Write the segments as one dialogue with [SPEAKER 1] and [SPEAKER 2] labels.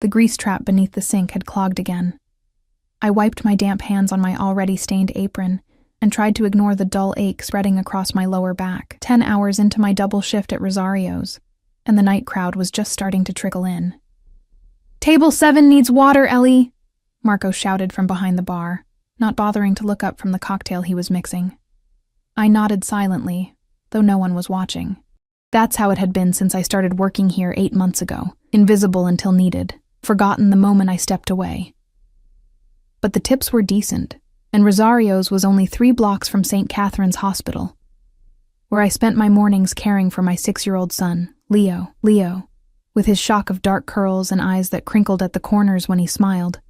[SPEAKER 1] The grease trap beneath the sink had clogged again. I wiped my damp hands on my already stained apron and tried to ignore the dull ache spreading across my lower back. 10 hours into my double shift at Rosario's, and the night crowd was just starting to trickle in. "Table 7 needs water, Ellie!" Marco shouted from behind the bar, not bothering to look up from the cocktail he was mixing. I nodded silently, though no one was watching. That's how it had been since I started working here 8 months ago, invisible until needed, forgotten the moment I stepped away. But the tips were decent, and Rosario's was only 3 blocks from St. Catherine's Hospital, where I spent my mornings caring for my 6-year-old son, Leo, with his shock of dark curls and eyes that crinkled at the corners when he smiled,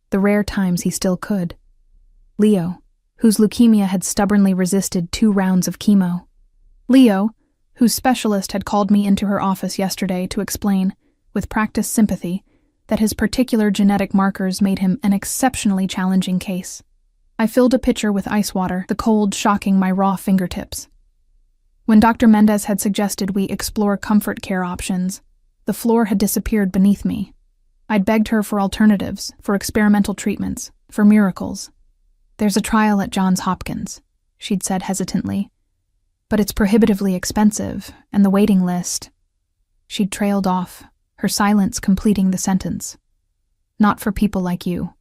[SPEAKER 1] the rare times he still could. Leo, whose leukemia had stubbornly resisted 2 rounds of chemo. Leo, whose specialist had called me into her office yesterday to explain, with practiced sympathy, that his particular genetic markers made him an exceptionally challenging case. I filled a pitcher with ice water, the cold shocking my raw fingertips. When Dr. Mendez had suggested we explore comfort care options, the floor had disappeared beneath me. I'd begged her for alternatives, for experimental treatments, for miracles. "There's a trial at Johns Hopkins," she'd said hesitantly. "But it's prohibitively expensive, and the waiting list..." She'd trailed off, her silence completing the sentence. "Not for people like you."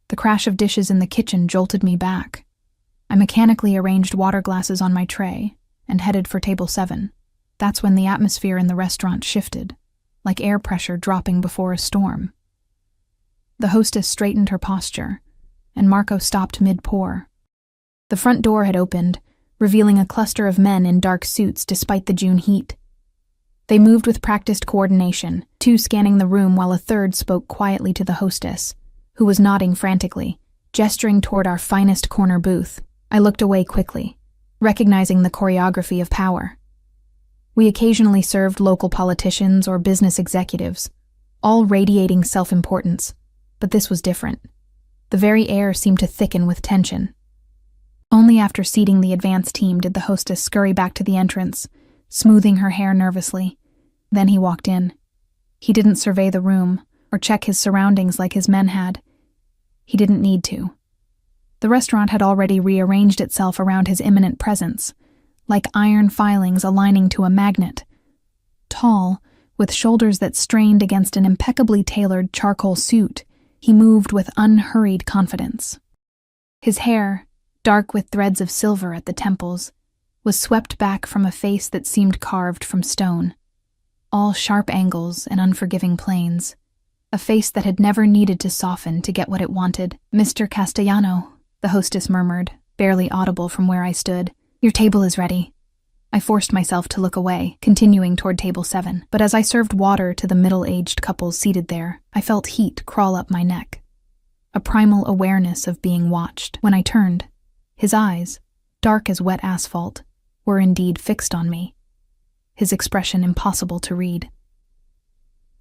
[SPEAKER 1] The crash of dishes in the kitchen jolted me back. I mechanically arranged water glasses on my tray and headed for table 7. That's when the atmosphere in the restaurant shifted, like air pressure dropping before a storm. The hostess straightened her posture, and Marco stopped mid-pour. The front door had opened, revealing a cluster of men in dark suits despite the June heat. They moved with practiced coordination, 2 scanning the room while a 3rd spoke quietly to the hostess, who was nodding frantically, gesturing toward our finest corner booth. I looked away quickly, recognizing the choreography of power. We occasionally served local politicians or business executives, all radiating self-importance, but this was different. The very air seemed to thicken with tension. Only after seating the advance team did the hostess scurry back to the entrance, smoothing her hair nervously. Then he walked in. He didn't survey the room or check his surroundings like his men had. He didn't need to. The restaurant had already rearranged itself around his imminent presence, like iron filings aligning to a magnet. Tall, with shoulders that strained against an impeccably tailored charcoal suit, he moved with unhurried confidence. His hair, dark with threads of silver at the temples, was swept back from a face that seemed carved from stone. All sharp angles and unforgiving planes. A face that had never needed to soften to get what it wanted. "Mr. Castellano," the hostess murmured, barely audible from where I stood. "Your table is ready." I forced myself to look away, continuing toward table 7. But as I served water to the middle-aged couples seated there, I felt heat crawl up my neck. A primal awareness of being watched. When I turned, his eyes, dark as wet asphalt, were indeed fixed on me, his expression impossible to read.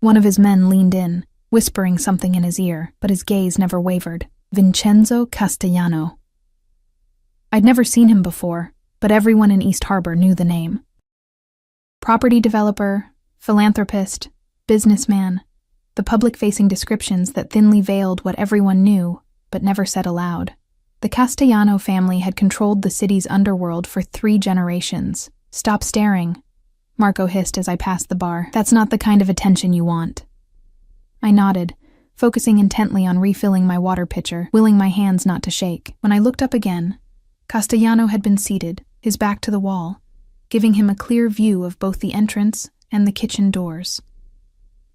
[SPEAKER 1] One of his men leaned in, whispering something in his ear, but his gaze never wavered. Vincenzo Castellano. I'd never seen him before, but everyone in East Harbor knew the name. Property developer, philanthropist, businessman, the public-facing descriptions that thinly veiled what everyone knew, but never said aloud. The Castellano family had controlled the city's underworld for 3 generations. "Stop staring," Marco hissed as I passed the bar. "That's not the kind of attention you want." I nodded, focusing intently on refilling my water pitcher, willing my hands not to shake. When I looked up again, Castellano had been seated, his back to the wall, giving him a clear view of both the entrance and the kitchen doors.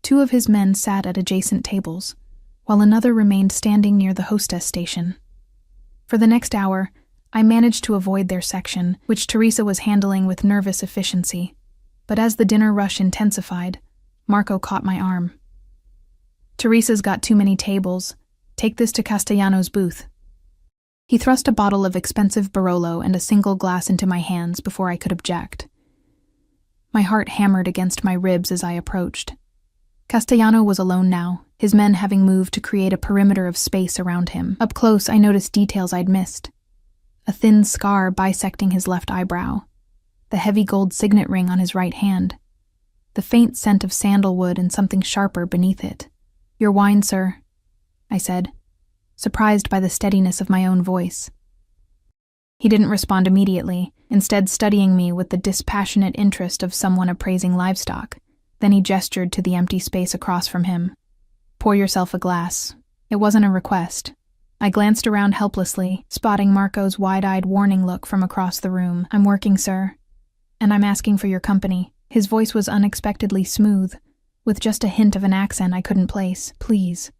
[SPEAKER 1] 2 of his men sat at adjacent tables, while another remained standing near the hostess station. For the next hour, I managed to avoid their section, which Teresa was handling with nervous efficiency. But as the dinner rush intensified, Marco caught my arm. "Teresa's got too many tables. Take this to Castellano's booth." He thrust a bottle of expensive Barolo and a single glass into my hands before I could object. My heart hammered against my ribs as I approached. Castellano was alone now, his men having moved to create a perimeter of space around him. Up close, I noticed details I'd missed. A thin scar bisecting his left eyebrow, the heavy gold signet ring on his right hand, the faint scent of sandalwood and something sharper beneath it. "Your wine, sir," I said, surprised by the steadiness of my own voice. He didn't respond immediately, instead studying me with the dispassionate interest of someone appraising livestock. Then he gestured to the empty space across from him. "Pour yourself a glass." It wasn't a request. I glanced around helplessly, spotting Marco's wide-eyed warning look from across the room. "I'm working, sir, and I'm asking for your company." His voice was unexpectedly smooth, with just a hint of an accent I couldn't place. "Please."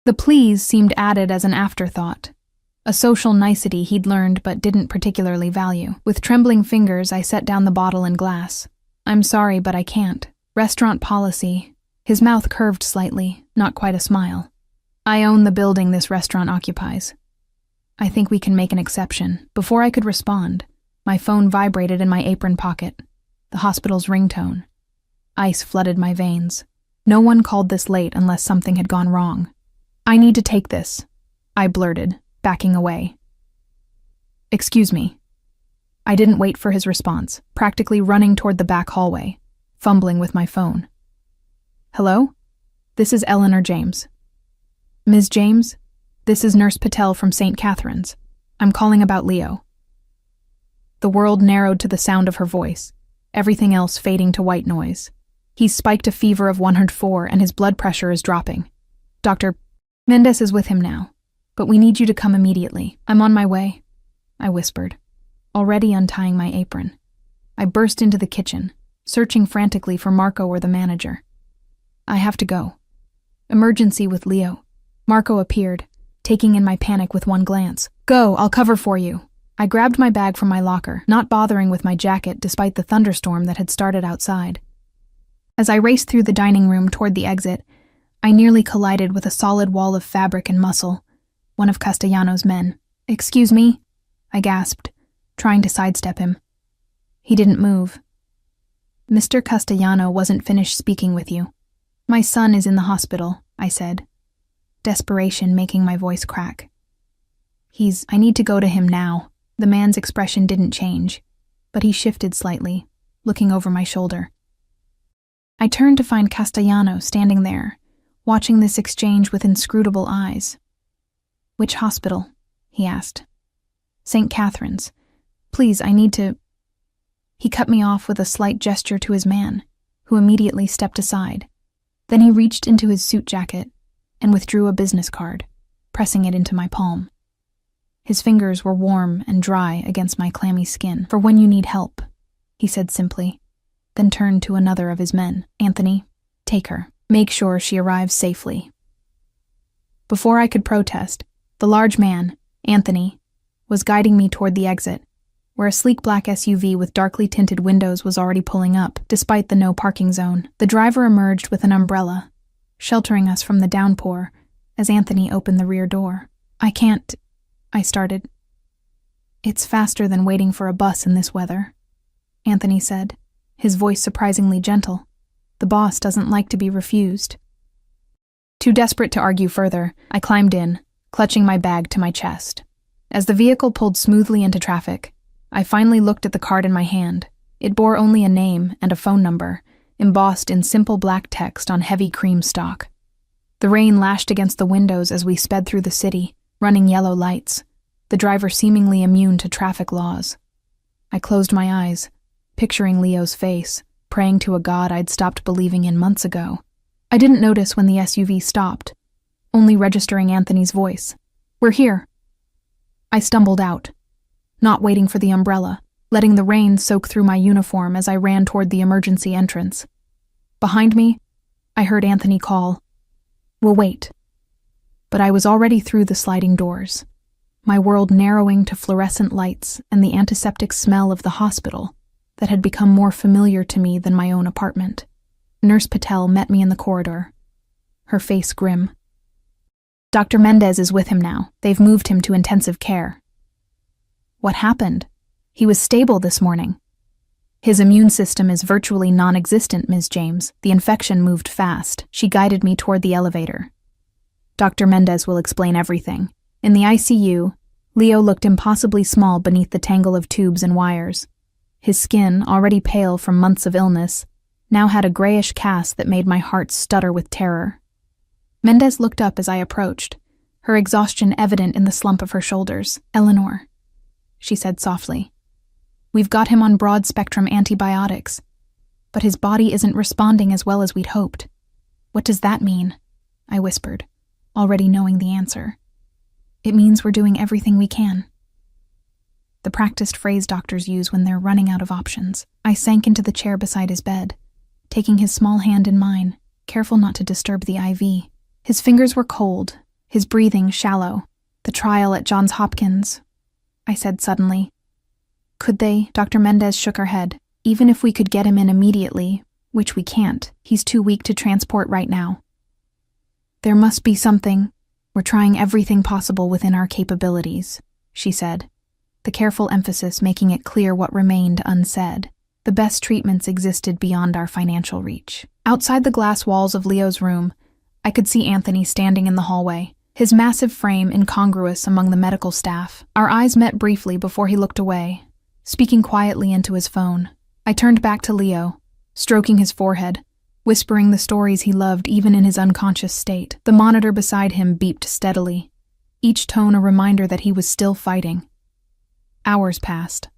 [SPEAKER 1] The "please" seemed added as an afterthought, a social nicety he'd learned but didn't particularly value. With trembling fingers, I set down the bottle and glass. "I'm sorry, but I can't. Restaurant policy." His mouth curved slightly, not quite a smile. "I own the building this restaurant occupies. I think we can make an exception." Before I could respond, my phone vibrated in my apron pocket, the hospital's ringtone. Ice flooded my veins. No one called this late unless something had gone wrong. "I need to take this," I blurted, backing away. "Excuse me." I didn't wait for his response, practically running toward the back hallway, fumbling with my phone. "Hello? This is Eleanor James." "Ms. James, this is Nurse Patel from St. Catherine's. I'm calling about Leo." The world narrowed to the sound of her voice, everything else fading to white noise. "He's spiked a fever of 104 and his blood pressure is dropping. Dr. Mendez is with him now, but we need you to come immediately." "I'm on my way," I whispered, already untying my apron. I burst into the kitchen, searching frantically for Marco or the manager. "I have to go. Emergency with Leo." Marco appeared, taking in my panic with one glance. "Go, I'll cover for you." I grabbed my bag from my locker, not bothering with my jacket despite the thunderstorm that had started outside. As I raced through the dining room toward the exit, I nearly collided with a solid wall of fabric and muscle, one of Castellano's men. "Excuse me," I gasped, trying to sidestep him. He didn't move. "Mr. Castellano wasn't finished speaking with you. My son is in the hospital," I said, desperation making my voice crack. I need to go to him now." The man's expression didn't change, but he shifted slightly, looking over my shoulder. I turned to find Castellano standing there, watching this exchange with inscrutable eyes. "Which hospital?" he asked. "St. Catherine's. Please, I need to—" He cut me off with a slight gesture to his man, who immediately stepped aside. Then he reached into his suit jacket and withdrew a business card, pressing it into my palm. His fingers were warm and dry against my clammy skin. "For when you need help," he said simply, then turned to another of his men. "Anthony, take her. Make sure she arrives safely." Before I could protest, the large man, Anthony, was guiding me toward the exit, where a sleek black SUV with darkly tinted windows was already pulling up, despite the no parking zone. The driver emerged with an umbrella, sheltering us from the downpour, as Anthony opened the rear door. "I can't," I started. "It's faster than waiting for a bus in this weather," Anthony said, his voice surprisingly gentle. "The boss doesn't like to be refused." Too desperate to argue further, I climbed in, clutching my bag to my chest. As the vehicle pulled smoothly into traffic, I finally looked at the card in my hand. It bore only a name and a phone number, embossed in simple black text on heavy cream stock. The rain lashed against the windows as we sped through the city, running yellow lights, the driver seemingly immune to traffic laws. I closed my eyes, picturing Leo's face, praying to a god I'd stopped believing in months ago. I didn't notice when the SUV stopped, only registering Anthony's voice. "We're here." I stumbled out, not waiting for the umbrella, letting the rain soak through my uniform as I ran toward the emergency entrance. Behind me, I heard Anthony call, "We'll wait." But I was already through the sliding doors, my world narrowing to fluorescent lights and the antiseptic smell of the hospital that had become more familiar to me than my own apartment. Nurse Patel met me in the corridor, her face grim. "Dr. Mendez is with him now. They've moved him to intensive care." "What happened? He was stable this morning." "His immune system is virtually non-existent, Ms. James. The infection moved fast." She guided me toward the elevator. "Dr. Mendez will explain everything." In the ICU, Leo looked impossibly small beneath the tangle of tubes and wires. His skin, already pale from months of illness, now had a grayish cast that made my heart stutter with terror. Mendez looked up as I approached, her exhaustion evident in the slump of her shoulders. "Eleanor," she said softly, "we've got him on broad-spectrum antibiotics, but his body isn't responding as well as we'd hoped." "What does that mean?" I whispered, already knowing the answer. "It means we're doing everything we can." The practiced phrase doctors use when they're running out of options. I sank into the chair beside his bed, taking his small hand in mine, careful not to disturb the IV. His fingers were cold, his breathing shallow. "The trial at Johns Hopkins," I said suddenly. "Could they?" Dr. Mendez shook her head. "Even if we could get him in immediately, which we can't, he's too weak to transport right now. There must be something. We're trying everything possible within our capabilities," she said, the careful emphasis making it clear what remained unsaid. The best treatments existed beyond our financial reach. Outside the glass walls of Leo's room, I could see Anthony standing in the hallway, his massive frame incongruous among the medical staff. Our eyes met briefly before he looked away, speaking quietly into his phone. I turned back to Leo, stroking his forehead, whispering the stories he loved even in his unconscious state. The monitor beside him beeped steadily, each tone a reminder that he was still fighting. Hours passed.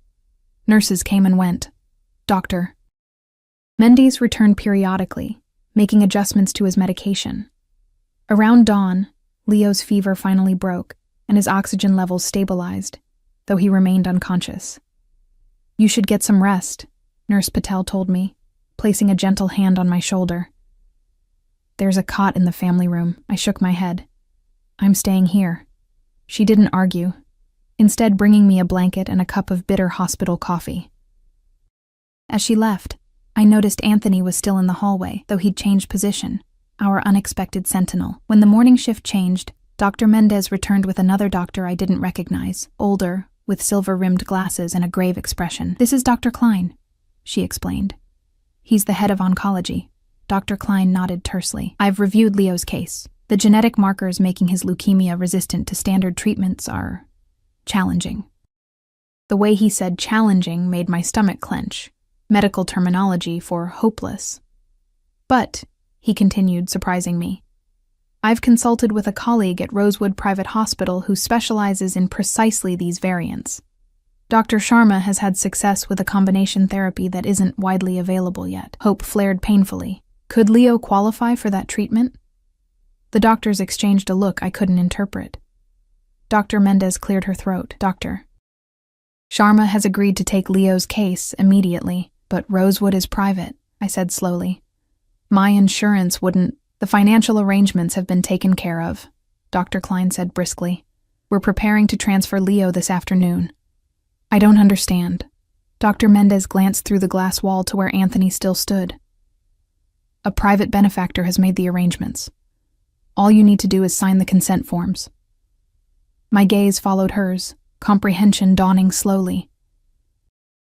[SPEAKER 1] Nurses came and went. Doctor. Mendes returned periodically, making adjustments to his medication. Around dawn, Leo's fever finally broke, and his oxygen levels stabilized, though he remained unconscious. "You should get some rest," Nurse Patel told me, placing a gentle hand on my shoulder. "There's a cot in the family room." I shook my head. "I'm staying here." She didn't argue, instead bringing me a blanket and a cup of bitter hospital coffee. As she left, I noticed Anthony was still in the hallway, though he'd changed position, our unexpected sentinel. When the morning shift changed, Dr. Mendez returned with another doctor I didn't recognize, older, with silver-rimmed glasses and a grave expression. "This is Dr. Klein," she explained. "He's the head of oncology." Dr. Klein nodded tersely. "I've reviewed Leo's case. The genetic markers making his leukemia resistant to standard treatments are challenging." The way he said challenging made my stomach clench, medical terminology for hopeless. "But," he continued, surprising me, "I've consulted with a colleague at Rosewood Private Hospital who specializes in precisely these variants. Dr. Sharma has had success with a combination therapy that isn't widely available yet." Hope flared painfully. Could Leo qualify for that treatment? The doctors exchanged a look I couldn't interpret. Dr. Mendez cleared her throat. "Doctor, Sharma has agreed to take Leo's case immediately, but Rosewood is private," I said slowly. "My insurance wouldn't—" "The financial arrangements have been taken care of," Dr. Klein said briskly. "We're preparing to transfer Leo this afternoon." "I don't understand." Dr. Mendez glanced through the glass wall to where Anthony still stood. "A private benefactor has made the arrangements. All you need to do is sign the consent forms." My gaze followed hers, comprehension dawning slowly.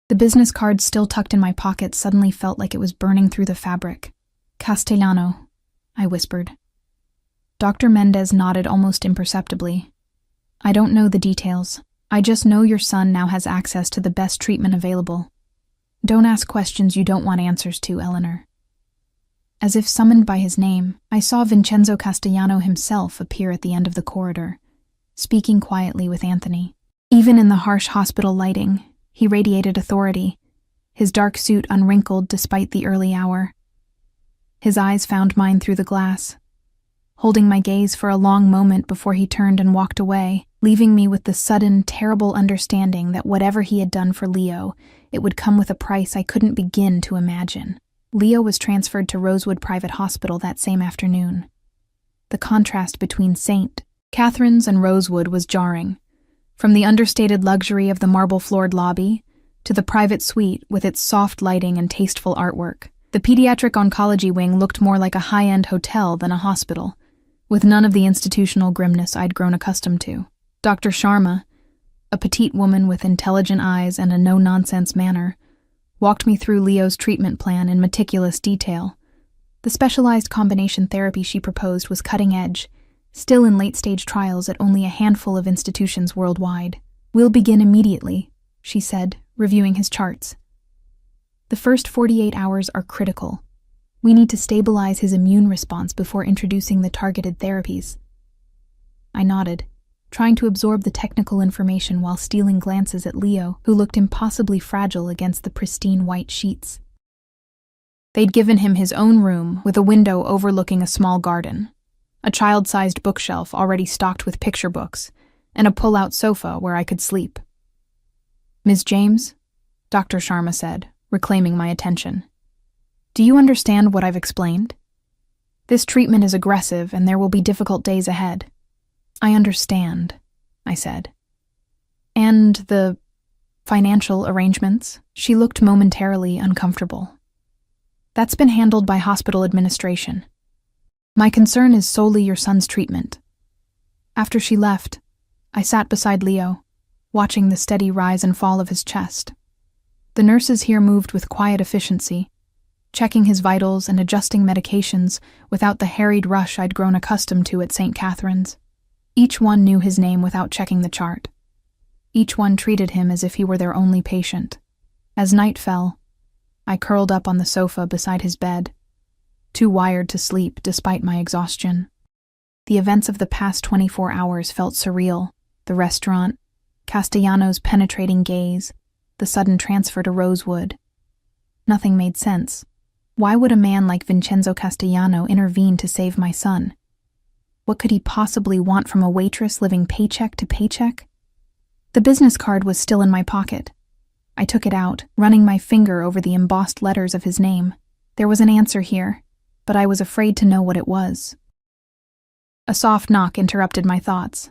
[SPEAKER 1] The business card still tucked in my pocket suddenly felt like it was burning through the fabric. "Castellano," I whispered. Dr. Mendez nodded almost imperceptibly. "I don't know the details. I just know your son now has access to the best treatment available. Don't ask questions you don't want answers to, Eleanor." As if summoned by his name, I saw Vincenzo Castellano himself appear at the end of the corridor, speaking quietly with Anthony. Even in the harsh hospital lighting, he radiated authority, his dark suit unwrinkled despite the early hour. His eyes found mine through the glass, holding my gaze for a long moment before he turned and walked away, leaving me with the sudden, terrible understanding that whatever he had done for Leo, it would come with a price I couldn't begin to imagine. Leo was transferred to Rosewood Private Hospital that same afternoon. The contrast between St. Catherine's and Rosewood was jarring, from the understated luxury of the marble-floored lobby to the private suite with its soft lighting and tasteful artwork. The pediatric oncology wing looked more like a high-end hotel than a hospital, with none of the institutional grimness I'd grown accustomed to. Dr. Sharma, a petite woman with intelligent eyes and a no-nonsense manner, walked me through Leo's treatment plan in meticulous detail. The specialized combination therapy she proposed was cutting-edge, still in late-stage trials at only a handful of institutions worldwide. "We'll begin immediately," she said, reviewing his charts. "The first 48 hours are critical. We need to stabilize his immune response before introducing the targeted therapies. I nodded, trying to absorb the technical information while stealing glances at Leo, who looked impossibly fragile against the pristine white sheets. They'd given him his own room with a window overlooking a small garden, a child-sized bookshelf already stocked with picture books, and a pull-out sofa where I could sleep. "Ms. James," Dr. Sharma said, reclaiming my attention. "Do you understand what I've explained? This treatment is aggressive and there will be difficult days ahead." "I understand," I said. "And the financial arrangements?" She looked momentarily uncomfortable. "That's been handled by hospital administration. My concern is solely your son's treatment." After she left, I sat beside Leo, watching the steady rise and fall of his chest. The nurses here moved with quiet efficiency, checking his vitals and adjusting medications without the harried rush I'd grown accustomed to at St. Catherine's. Each one knew his name without checking the chart. Each one treated him as if he were their only patient. As night fell, I curled up on the sofa beside his bed, too wired to sleep despite my exhaustion. The events of the past 24 hours felt surreal. The restaurant, Castellano's penetrating gaze, the sudden transfer to Rosewood. Nothing made sense. Why would a man like Vincenzo Castellano intervene to save my son? What could he possibly want from a waitress living paycheck to paycheck? The business card was still in my pocket. I took it out, running my finger over the embossed letters of his name. There was an answer here, but I was afraid to know what it was. A soft knock interrupted my thoughts.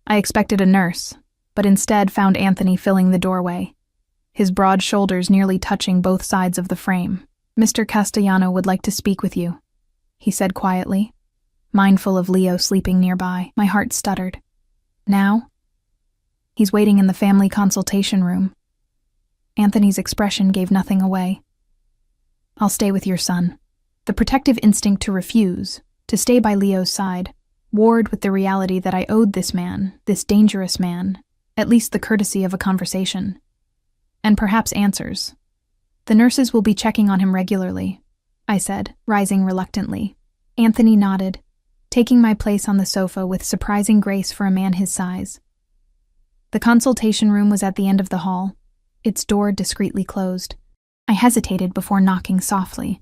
[SPEAKER 1] I expected a nurse, but instead found Anthony filling the doorway, his broad shoulders nearly touching both sides of the frame. "Mr. Castellano would like to speak with you," he said quietly. Mindful of Leo sleeping nearby, my heart stuttered. "Now?" "He's waiting in the family consultation room." Anthony's expression gave nothing away. "I'll stay with your son." The protective instinct to refuse, to stay by Leo's side, warred with the reality that I owed this man, this dangerous man, at least the courtesy of a conversation. And perhaps answers. "The nurses will be checking on him regularly," I said, rising reluctantly. Anthony nodded, taking my place on the sofa with surprising grace for a man his size. The consultation room was at the end of the hall, its door discreetly closed. I hesitated before knocking softly,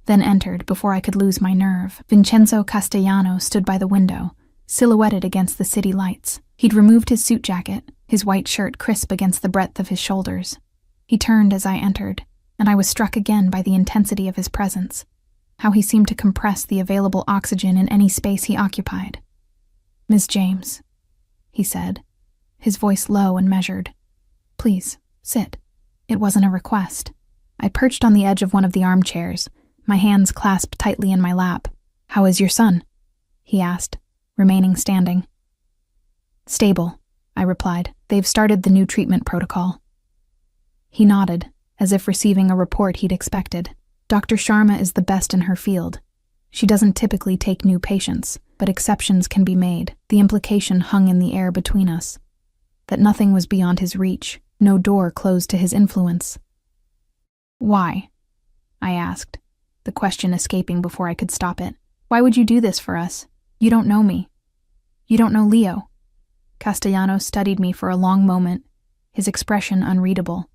[SPEAKER 1] then entered before I could lose my nerve. Vincenzo Castellano stood by the window, silhouetted against the city lights. He'd removed his suit jacket, his white shirt crisp against the breadth of his shoulders. He turned as I entered, and I was struck again by the intensity of his presence, how he seemed to compress the available oxygen in any space he occupied. "Ms. James," he said, his voice low and measured. "Please, sit." It wasn't a request. I perched on the edge of one of the armchairs, my hands clasped tightly in my lap. "How is your son?" he asked, remaining standing. "Stable," I replied. "They've started the new treatment protocol." He nodded, as if receiving a report he'd expected. "Dr. Sharma is the best in her field. She doesn't typically take new patients, but exceptions can be made." The implication hung in the air between us, that nothing was beyond his reach, no door closed to his influence. "Why?" I asked, the question escaping before I could stop it. "Why would you do this for us? You don't know me. You don't know Leo." Castellano studied me for a long moment, his expression unreadable.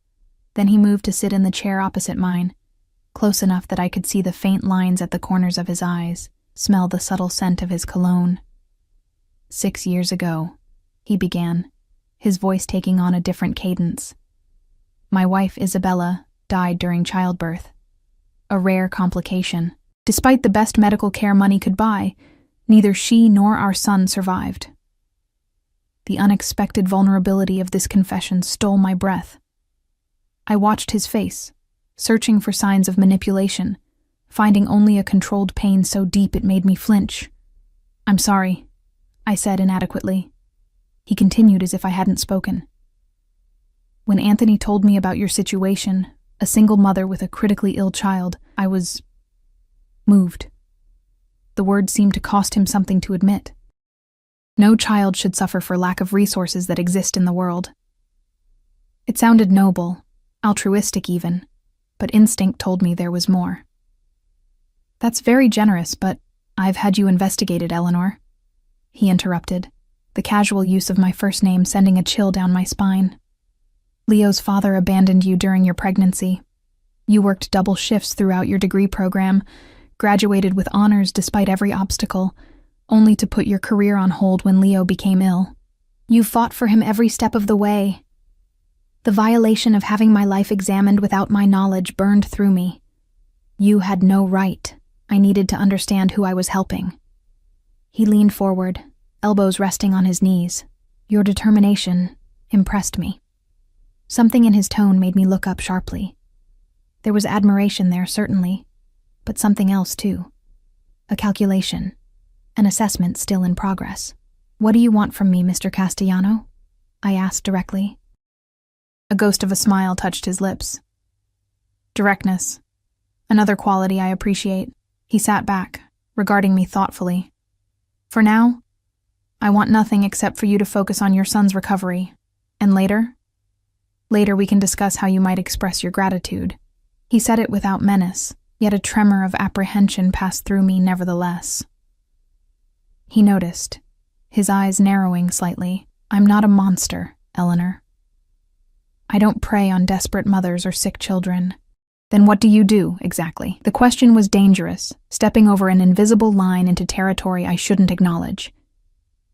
[SPEAKER 1] Then he moved to sit in the chair opposite mine, close enough that I could see the faint lines at the corners of his eyes, smell the subtle scent of his cologne. "6 years ago," he began, his voice taking on a different cadence. "My wife, Isabella, died during childbirth. A rare complication. Despite the best medical care money could buy, neither she nor our son survived." The unexpected vulnerability of this confession stole my breath. I watched his face, searching for signs of manipulation, finding only a controlled pain so deep it made me flinch. "I'm sorry," I said inadequately. He continued as if I hadn't spoken. "When Anthony told me about your situation, a single mother with a critically ill child, I was moved." The word seemed to cost him something to admit. No child should suffer for lack of resources that exist in the world. It sounded noble, altruistic even, but instinct told me there was more. That's very generous, but I've had you investigated, Eleanor. He interrupted, the casual use of my first name sending a chill down my spine. Leo's father abandoned you during your pregnancy. You worked double shifts throughout your degree program, graduated with honors despite every obstacle, only to put your career on hold when Leo became ill. You fought for him every step of the way. The violation of having my life examined without my knowledge burned through me. You had no right. I needed to understand who I was helping. He leaned forward, elbows resting on his knees. Your determination impressed me. Something in his tone made me look up sharply. There was admiration there, certainly, but something else too. A calculation, an assessment still in progress. What do you want from me, Mr. Castellano? I asked directly. A ghost of a smile touched his lips. Directness. Another quality I appreciate. He sat back, regarding me thoughtfully. For now, I want nothing except for you to focus on your son's recovery. And later we can discuss how you might express your gratitude. He said it without menace, yet a tremor of apprehension passed through me nevertheless. He noticed, his eyes narrowing slightly. I'm not a monster, Eleanor. I don't prey on desperate mothers or sick children. Then what do you do, exactly? The question was dangerous, stepping over an invisible line into territory I shouldn't acknowledge.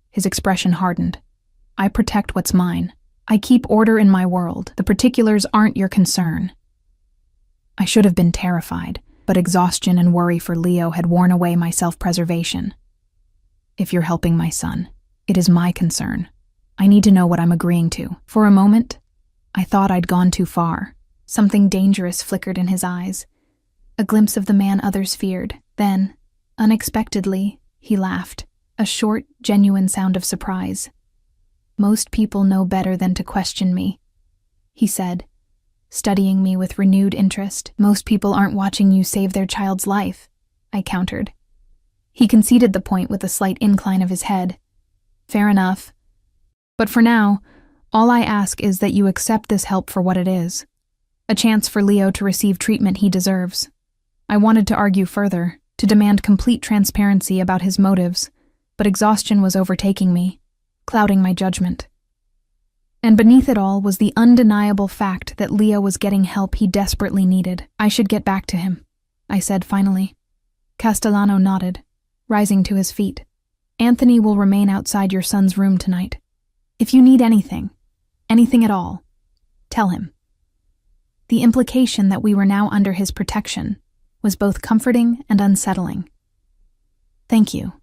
[SPEAKER 1] His expression hardened. I protect what's mine. I keep order in my world. The particulars aren't your concern. I should have been terrified, but exhaustion and worry for Leo had worn away my self-preservation. If you're helping my son, it is my concern. I need to know what I'm agreeing to. For a moment, I thought I'd gone too far. Something dangerous flickered in his eyes, a glimpse of the man others feared. Then, unexpectedly, he laughed, a short, genuine sound of surprise. Most people know better than to question me, he said, studying me with renewed interest. Most people aren't watching you save their child's life, I countered. He conceded the point with a slight incline of his head. Fair enough. But for now, all I ask is that you accept this help for what it is. A chance for Leo to receive treatment he deserves. I wanted to argue further, to demand complete transparency about his motives, but exhaustion was overtaking me, clouding my judgment. And beneath it all was the undeniable fact that Leo was getting help he desperately needed. I should get back to him, I said finally. Castellano nodded, rising to his feet. Anthony will remain outside your son's room tonight. If you need anything at all, tell him. The implication that we were now under his protection was both comforting and unsettling. Thank you,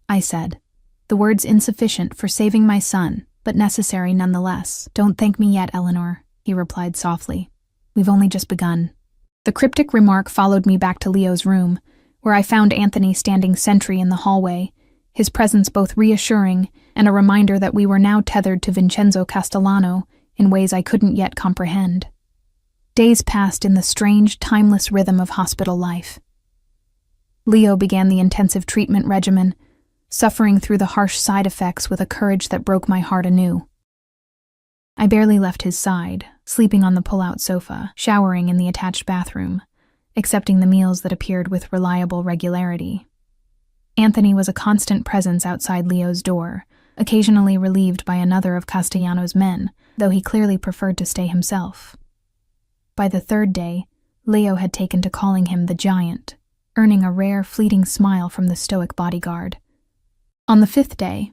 [SPEAKER 1] I said, the words insufficient for saving my son, but necessary nonetheless. Don't thank me yet, Eleanor, he replied softly. We've only just begun. The cryptic remark followed me back to Leo's room, where I found Anthony standing sentry in the hallway, his presence both reassuring and a reminder that we were now tethered to Vincenzo Castellano in ways I couldn't yet comprehend. Days passed in the strange, timeless rhythm of hospital life. Leo began the intensive treatment regimen, suffering through the harsh side effects with a courage that broke my heart anew. I barely left his side, sleeping on the pull-out sofa, showering in the attached bathroom, accepting the meals that appeared with reliable regularity. Anthony was a constant presence outside Leo's door, occasionally relieved by another of Castellano's men, though he clearly preferred to stay himself. By the third day, Leo had taken to calling him the Giant, earning a rare, fleeting smile from the stoic bodyguard. On the fifth day,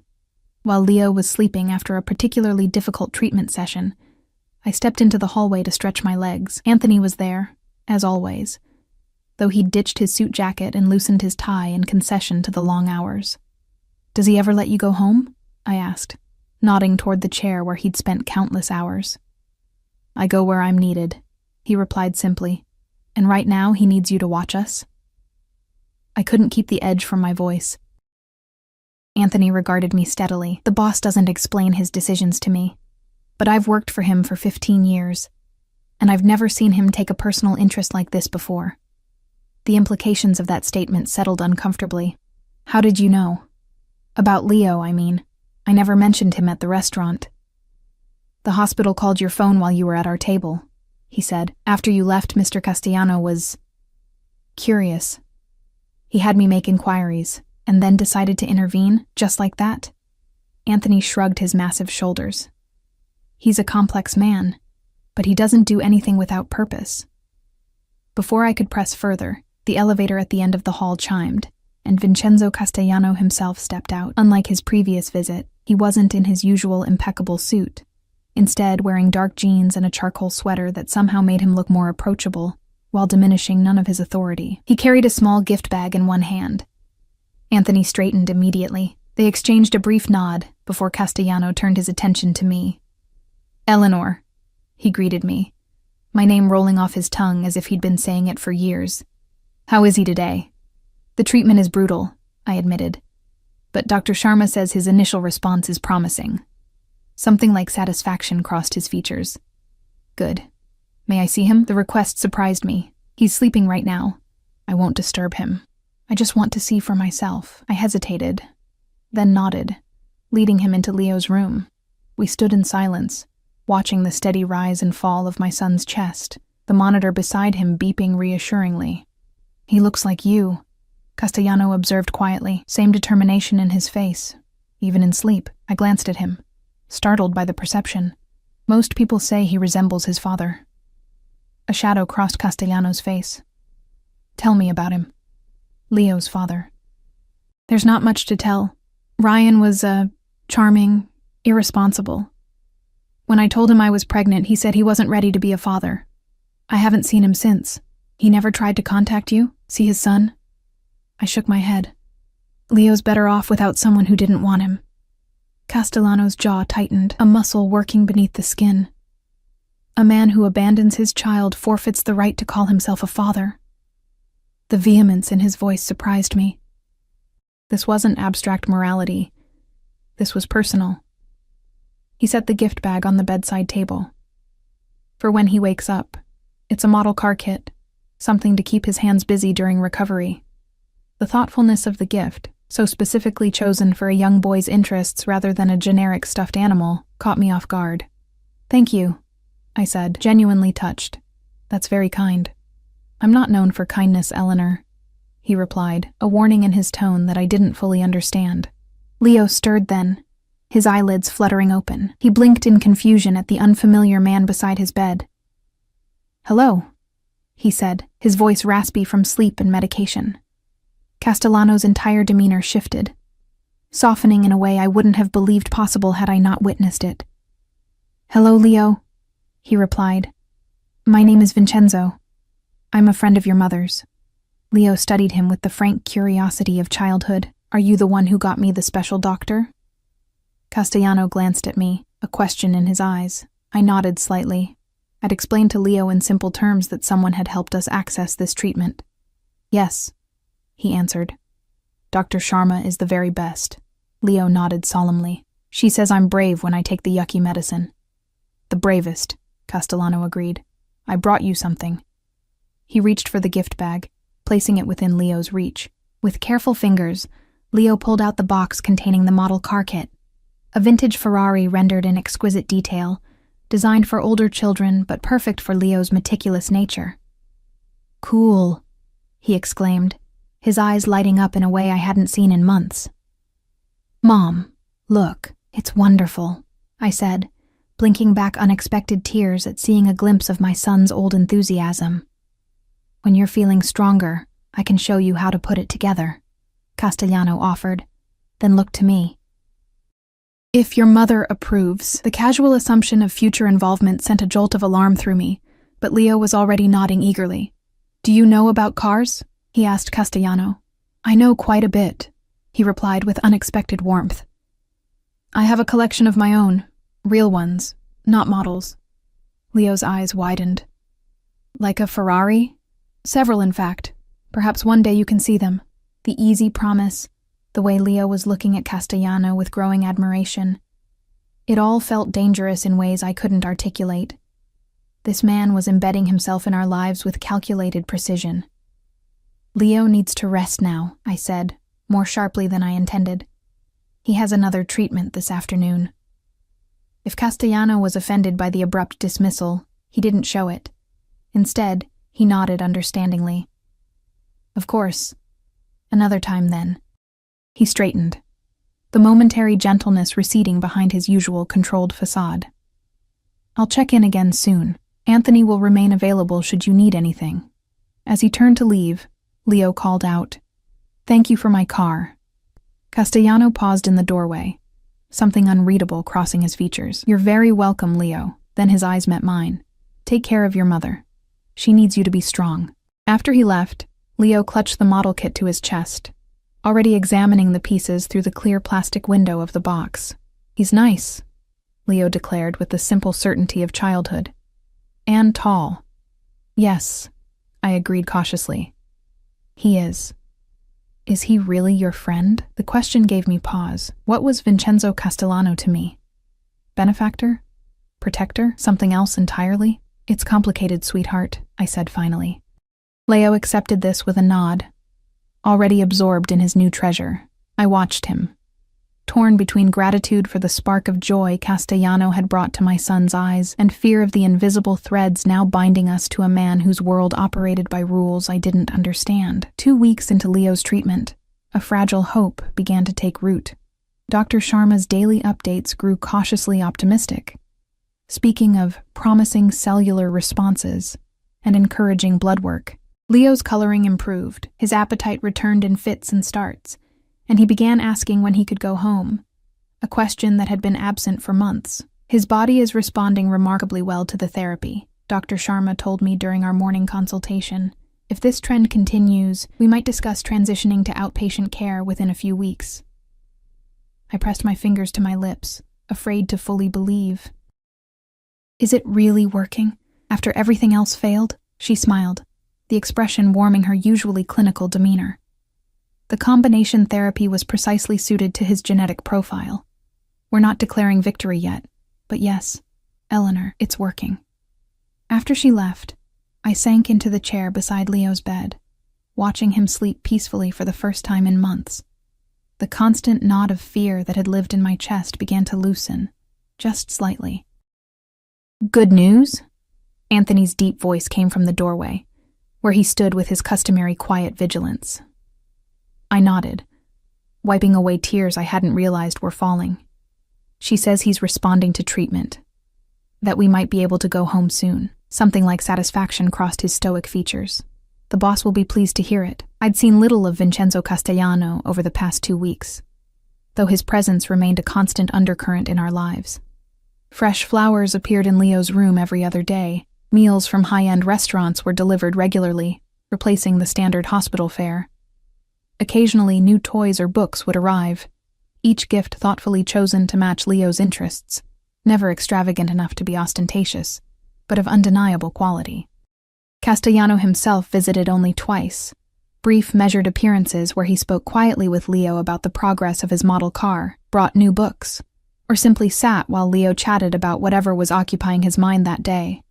[SPEAKER 1] while Leo was sleeping after a particularly difficult treatment session, I stepped into the hallway to stretch my legs. Anthony was there, as always, though he'd ditched his suit jacket and loosened his tie in concession to the long hours. Does he ever let you go home? I asked, nodding toward the chair where he'd spent countless hours. I go where I'm needed, he replied simply, and right now he needs you to watch us. I couldn't keep the edge from my voice. Anthony regarded me steadily. The boss doesn't explain his decisions to me, but I've worked for him for 15 years, and I've never seen him take a personal interest like this before. The implications of that statement settled uncomfortably. How did you know? About Leo, I mean. I never mentioned him at the restaurant. The hospital called your phone while you were at our table, he said. After you left, Mr. Castellano was curious. He had me make inquiries, and then decided to intervene, just like that? Anthony shrugged his massive shoulders. He's a complex man, but he doesn't do anything without purpose. Before I could press further, the elevator at the end of the hall chimed, and Vincenzo Castellano himself stepped out. Unlike his previous visit, he wasn't in his usual impeccable suit, instead wearing dark jeans and a charcoal sweater that somehow made him look more approachable, while diminishing none of his authority. He carried a small gift bag in one hand. Anthony straightened immediately. They exchanged a brief nod before Castellano turned his attention to me. "Eleanor," he greeted me, my name rolling off his tongue as if he'd been saying it for years. "How is he today?" "The treatment is brutal," I admitted, but Dr. Sharma says his initial response is promising. Something like satisfaction crossed his features. "Good. May I see him?" The request surprised me. "He's sleeping right now. I won't disturb him. I just want to see for myself." I hesitated, then nodded, leading him into Leo's room. We stood in silence, watching the steady rise and fall of my son's chest, the monitor beside him beeping reassuringly. "He looks like you," Castellano observed quietly, same determination in his face. Even in sleep, I glanced at him, startled by the perception. "Most people say he resembles his father." A shadow crossed Castellano's face. "Tell me about him." "Leo's father." "There's not much to tell. Ryan was, charming, irresponsible. When I told him I was pregnant, he said he wasn't ready to be a father. I haven't seen him since." "He never tried to contact you? See his son?" I shook my head. "Leo's better off without someone who didn't want him." Castellano's jaw tightened, a muscle working beneath the skin. "A man who abandons his child forfeits the right to call himself a father." The vehemence in his voice surprised me. This wasn't abstract morality. This was personal. He set the gift bag on the bedside table. "For when he wakes up. It's a model car kit, something to keep his hands busy during recovery." The thoughtfulness of the gift, so specifically chosen for a young boy's interests rather than a generic stuffed animal, caught me off guard. "Thank you," I said, genuinely touched. "That's very kind." "I'm not known for kindness, Eleanor," he replied, a warning in his tone that I didn't fully understand. Leo stirred then, his eyelids fluttering open. He blinked in confusion at the unfamiliar man beside his bed. "Hello," he said, his voice raspy from sleep and medication. Castellano's entire demeanor shifted, softening in a way I wouldn't have believed possible had I not witnessed it. "Hello, Leo," he replied. "My name is Vincenzo. I'm a friend of your mother's." Leo studied him with the frank curiosity of childhood. "Are you the one who got me the special doctor?" Castellano glanced at me, a question in his eyes. I nodded slightly. I'd explained to Leo in simple terms that someone had helped us access this treatment. "Yes," he answered. "Dr. Sharma is the very best." Leo nodded solemnly. "She says I'm brave when I take the yucky medicine." "The bravest," Castellano agreed. "I brought you something." He reached for the gift bag, placing it within Leo's reach. With careful fingers, Leo pulled out the box containing the model car kit. A vintage Ferrari rendered in exquisite detail, designed for older children but perfect for Leo's meticulous nature. "Cool," he exclaimed, his eyes lighting up in a way I hadn't seen in months. "Mom, look, it's wonderful," I said, blinking back unexpected tears at seeing a glimpse of my son's old enthusiasm. "When you're feeling stronger, I can show you how to put it together," Castellano offered, then looked to me. "If your mother approves." The casual assumption of future involvement sent a jolt of alarm through me, but Leo was already nodding eagerly. "Do you know about cars?" he asked Castellano. "I know quite a bit," he replied with unexpected warmth. "I have a collection of my own, real ones, not models." Leo's eyes widened. "Like a Ferrari?" "Several, in fact. Perhaps one day you can see them." The easy promise, the way Leo was looking at Castellano with growing admiration. It all felt dangerous in ways I couldn't articulate. This man was embedding himself in our lives with calculated precision. "Leo needs to rest now," I said, more sharply than I intended. "He has another treatment this afternoon." If Castellano was offended by the abrupt dismissal, he didn't show it. Instead, he nodded understandingly. "Of course. Another time then. He straightened, the momentary gentleness receding behind his usual controlled facade. I'll check in again soon. Anthony will remain available should you need anything. As he turned to leave, Leo called out, "Thank you for my car." Castellano paused in the doorway, something unreadable crossing his features. "You're very welcome, Leo." Then his eyes met mine. "Take care of your mother. She needs you to be strong." After he left, Leo clutched the model kit to his chest, already examining the pieces through the clear plastic window of the box. "He's nice," Leo declared with the simple certainty of childhood. "And tall." "Yes," I agreed cautiously. "He is." "Is he really your friend?" The question gave me pause. What was Vincenzo Castellano to me? Benefactor? Protector? Something else entirely? "It's complicated, sweetheart," I said finally. Leo accepted this with a nod, already absorbed in his new treasure. I watched him, torn between gratitude for the spark of joy Castellano had brought to my son's eyes and fear of the invisible threads now binding us to a man whose world operated by rules I didn't understand. 2 weeks into Leo's treatment, a fragile hope began to take root. Dr. Sharma's daily updates grew cautiously optimistic, speaking of promising cellular responses and encouraging blood work. Leo's coloring improved, his appetite returned in fits and starts, and he began asking when he could go home, a question that had been absent for months. "His body is responding remarkably well to the therapy," Dr. Sharma told me during our morning consultation. "If this trend continues, we might discuss transitioning to outpatient care within a few weeks." I pressed my fingers to my lips, afraid to fully believe. "Is it really working, after everything else failed?" She smiled, the expression warming her usually clinical demeanor. The combination therapy was precisely suited to his genetic profile. "We're not declaring victory yet, but yes, Eleanor, it's working." After she left, I sank into the chair beside Leo's bed, watching him sleep peacefully for the first time in months. The constant knot of fear that had lived in my chest began to loosen, just slightly. "Good news?" Anthony's deep voice came from the doorway, where he stood with his customary quiet vigilance. I nodded, wiping away tears I hadn't realized were falling. "She says he's responding to treatment, that we might be able to go home soon." Something like satisfaction crossed his stoic features. "The boss will be pleased to hear it." I'd seen little of Vincenzo Castellano over the past 2 weeks, though his presence remained a constant undercurrent in our lives. Fresh flowers appeared in Leo's room every other day. Meals from high-end restaurants were delivered regularly, replacing the standard hospital fare. Occasionally, new toys or books would arrive, each gift thoughtfully chosen to match Leo's interests, never extravagant enough to be ostentatious, but of undeniable quality. Castellano himself visited only twice, brief measured appearances where he spoke quietly with Leo about the progress of his model car, brought new books, or simply sat while Leo chatted about whatever was occupying his mind that day.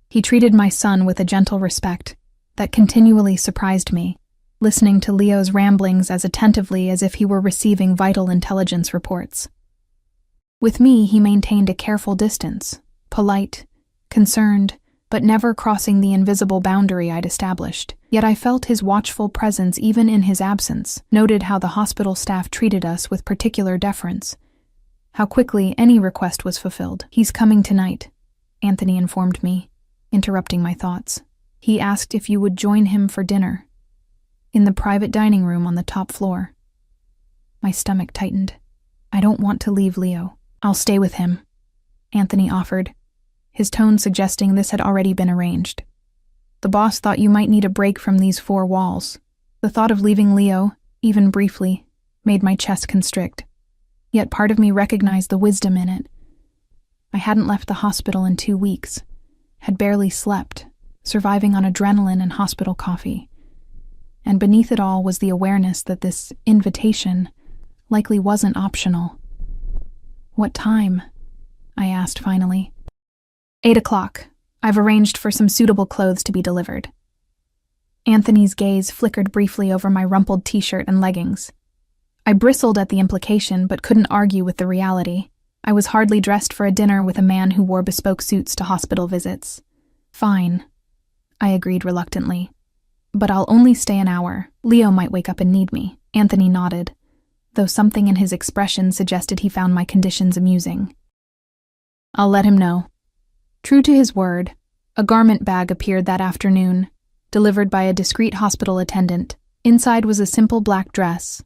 [SPEAKER 1] He treated my son with a gentle respect that continually surprised me, listening to Leo's ramblings as attentively as if he were receiving vital intelligence reports. With me, he maintained a careful distance, polite, concerned, but never crossing the invisible boundary I'd established. Yet I felt his watchful presence even in his absence, noted how the hospital staff treated us with particular deference, how quickly any request was fulfilled. "He's coming tonight," Anthony informed me, interrupting my thoughts. "He asked if you would join him for dinner, in the private dining room on the top floor." My stomach tightened. "I don't want to leave Leo." "I'll stay with him," Anthony offered, his tone suggesting this had already been arranged. "The boss thought you might need a break from these 4 walls." The thought of leaving Leo, even briefly, made my chest constrict. Yet part of me recognized the wisdom in it. I hadn't left the hospital in 2 weeks, had barely slept, surviving on adrenaline and hospital coffee. And beneath it all was the awareness that this invitation likely wasn't optional. "What time?" I asked finally. 8 o'clock. I've arranged for some suitable clothes to be delivered." Anthony's gaze flickered briefly over my rumpled t-shirt and leggings. I bristled at the implication, but couldn't argue with the reality. I was hardly dressed for a dinner with a man who wore bespoke suits to hospital visits. "Fine," I agreed reluctantly. "But I'll only stay an hour. Leo might wake up and need me. Anthony nodded, though something in his expression suggested he found my conditions amusing. I'll let him know. True to his word, a garment bag appeared that afternoon, delivered by a discreet hospital attendant. Inside was a simple black dress,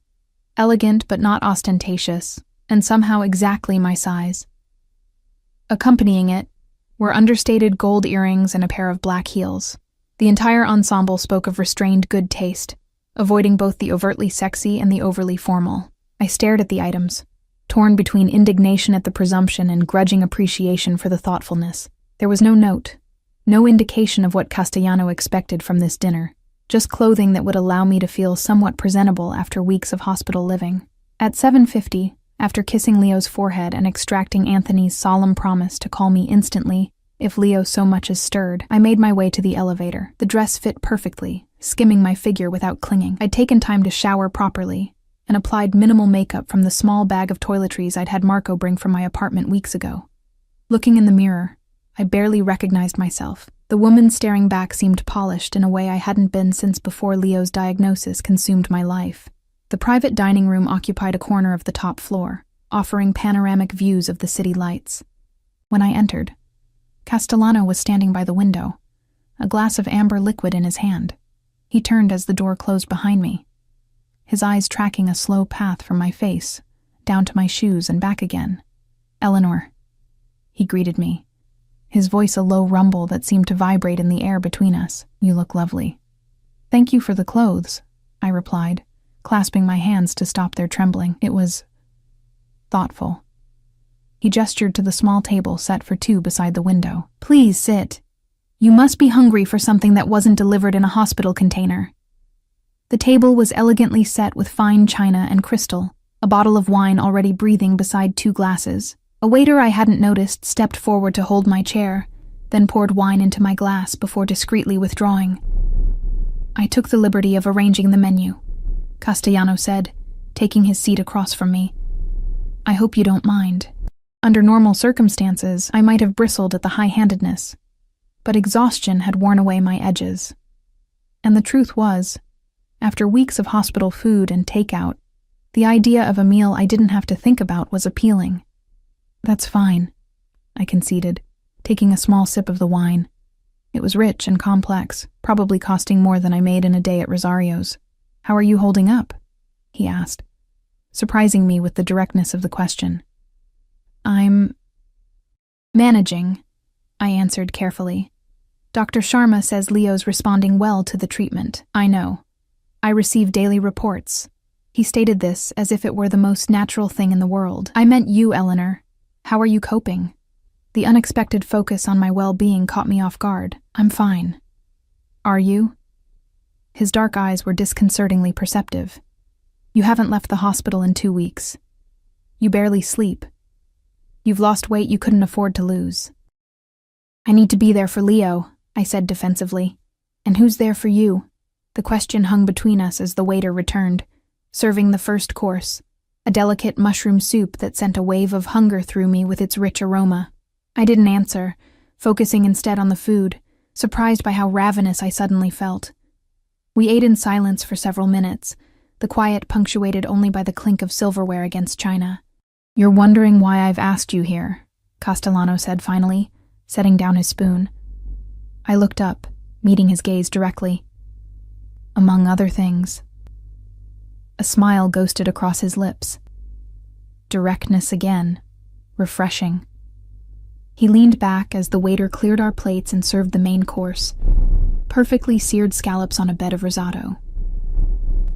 [SPEAKER 1] elegant but not ostentatious, and somehow exactly my size. Accompanying it were understated gold earrings and a pair of black heels. The entire ensemble spoke of restrained good taste, avoiding both the overtly sexy and the overly formal. I stared at the items, torn between indignation at the presumption and grudging appreciation for the thoughtfulness. There was no note, no indication of what Castellano expected from this dinner, just clothing that would allow me to feel somewhat presentable after weeks of hospital living. At 7:50, after kissing Leo's forehead and extracting Anthony's solemn promise to call me instantly if Leo so much as stirred, I made my way to the elevator. The dress fit perfectly, skimming my figure without clinging. I'd taken time to shower properly and applied minimal makeup from the small bag of toiletries I'd had Marco bring from my apartment weeks ago. Looking in the mirror, I barely recognized myself. The woman staring back seemed polished in a way I hadn't been since before Leo's diagnosis consumed my life. The private dining room occupied a corner of the top floor, offering panoramic views of the city lights. When I entered, Castellano was standing by the window, a glass of amber liquid in his hand. He turned as the door closed behind me, his eyes tracking a slow path from my face, down to my shoes and back again. "Eleanor," he greeted me, his voice a low rumble that seemed to vibrate in the air between us. "You look lovely." "Thank you for the clothes," I replied, clasping my hands to stop their trembling. It was thoughtful. He gestured to the small table set for two beside the window. "Please sit. You must be hungry for something that wasn't delivered in a hospital container." The table was elegantly set with fine china and crystal, a bottle of wine already breathing beside two glasses. A waiter I hadn't noticed stepped forward to hold my chair, then poured wine into my glass before discreetly withdrawing. I took the liberty of arranging the menu, Castellano said, taking his seat across from me. "I hope you don't mind." Under normal circumstances, I might have bristled at the high-handedness, but exhaustion had worn away my edges. And the truth was, after weeks of hospital food and takeout, the idea of a meal I didn't have to think about was appealing. "That's fine," I conceded, taking a small sip of the wine. It was rich and complex, probably costing more than I made in a day at Rosario's. "How are you holding up?" he asked, surprising me with the directness of the question. "I'm managing," I answered carefully. "Dr. Sharma says Leo's responding well to the treatment." "I know. I receive daily reports." He stated this as if it were the most natural thing in the world. "I meant you, Eleanor. How are you coping?" The unexpected focus on my well-being caught me off guard. "I'm fine." "Are you?" His dark eyes were disconcertingly perceptive. "You haven't left the hospital in 2 weeks. You barely sleep. You've lost weight you couldn't afford to lose." "I need to be there for Leo," I said defensively. "And who's there for you?" The question hung between us as the waiter returned, serving the first course, a delicate mushroom soup that sent a wave of hunger through me with its rich aroma. I didn't answer, focusing instead on the food, surprised by how ravenous I suddenly felt. We ate in silence for several minutes, the quiet punctuated only by the clink of silverware against china. "You're wondering why I've asked you here," Castellano said finally, setting down his spoon. I looked up, meeting his gaze directly. "Among other things." A smile ghosted across his lips. Directness again. Refreshing. He leaned back as the waiter cleared our plates and served the main course, perfectly seared scallops on a bed of risotto.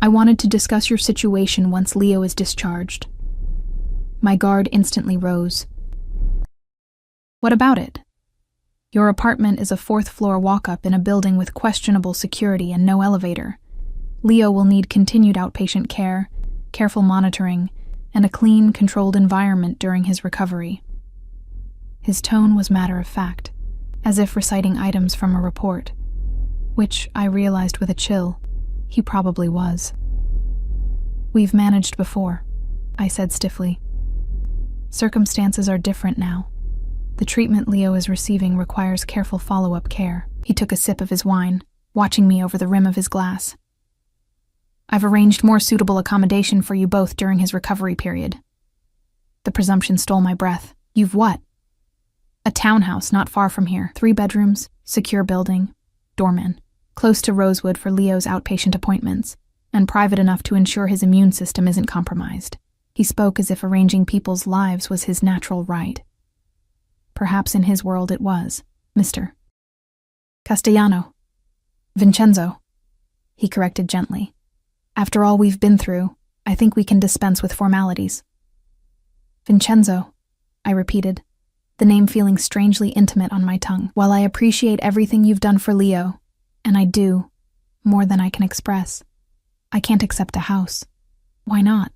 [SPEAKER 1] "I wanted to discuss your situation once Leo is discharged." My guard instantly rose. "What about it?" "Your apartment is a 4th-floor walk-up in a building with questionable security and no elevator. Leo will need continued outpatient care, careful monitoring, and a clean, controlled environment during his recovery." His tone was matter-of-fact, as if reciting items from a report, which I realized with a chill he probably was. "We've managed before," I said stiffly. "Circumstances are different now. The treatment Leo is receiving requires careful follow-up care." He took a sip of his wine, watching me over the rim of his glass. I've arranged more suitable accommodation for you both during his recovery period. The presumption stole my breath. You've what? A townhouse not far from here. 3 bedrooms, secure building, doorman, close to Rosewood for Leo's outpatient appointments, and private enough to ensure his immune system isn't compromised. He spoke as if arranging people's lives was his natural right. Perhaps in his world it was. Mr. Castellano. Vincenzo. He corrected gently. After all we've been through, I think we can dispense with formalities. Vincenzo, I repeated, the name feeling strangely intimate on my tongue. While I appreciate everything you've done for Leo, and I do, more than I can express, I can't accept a house. Why not?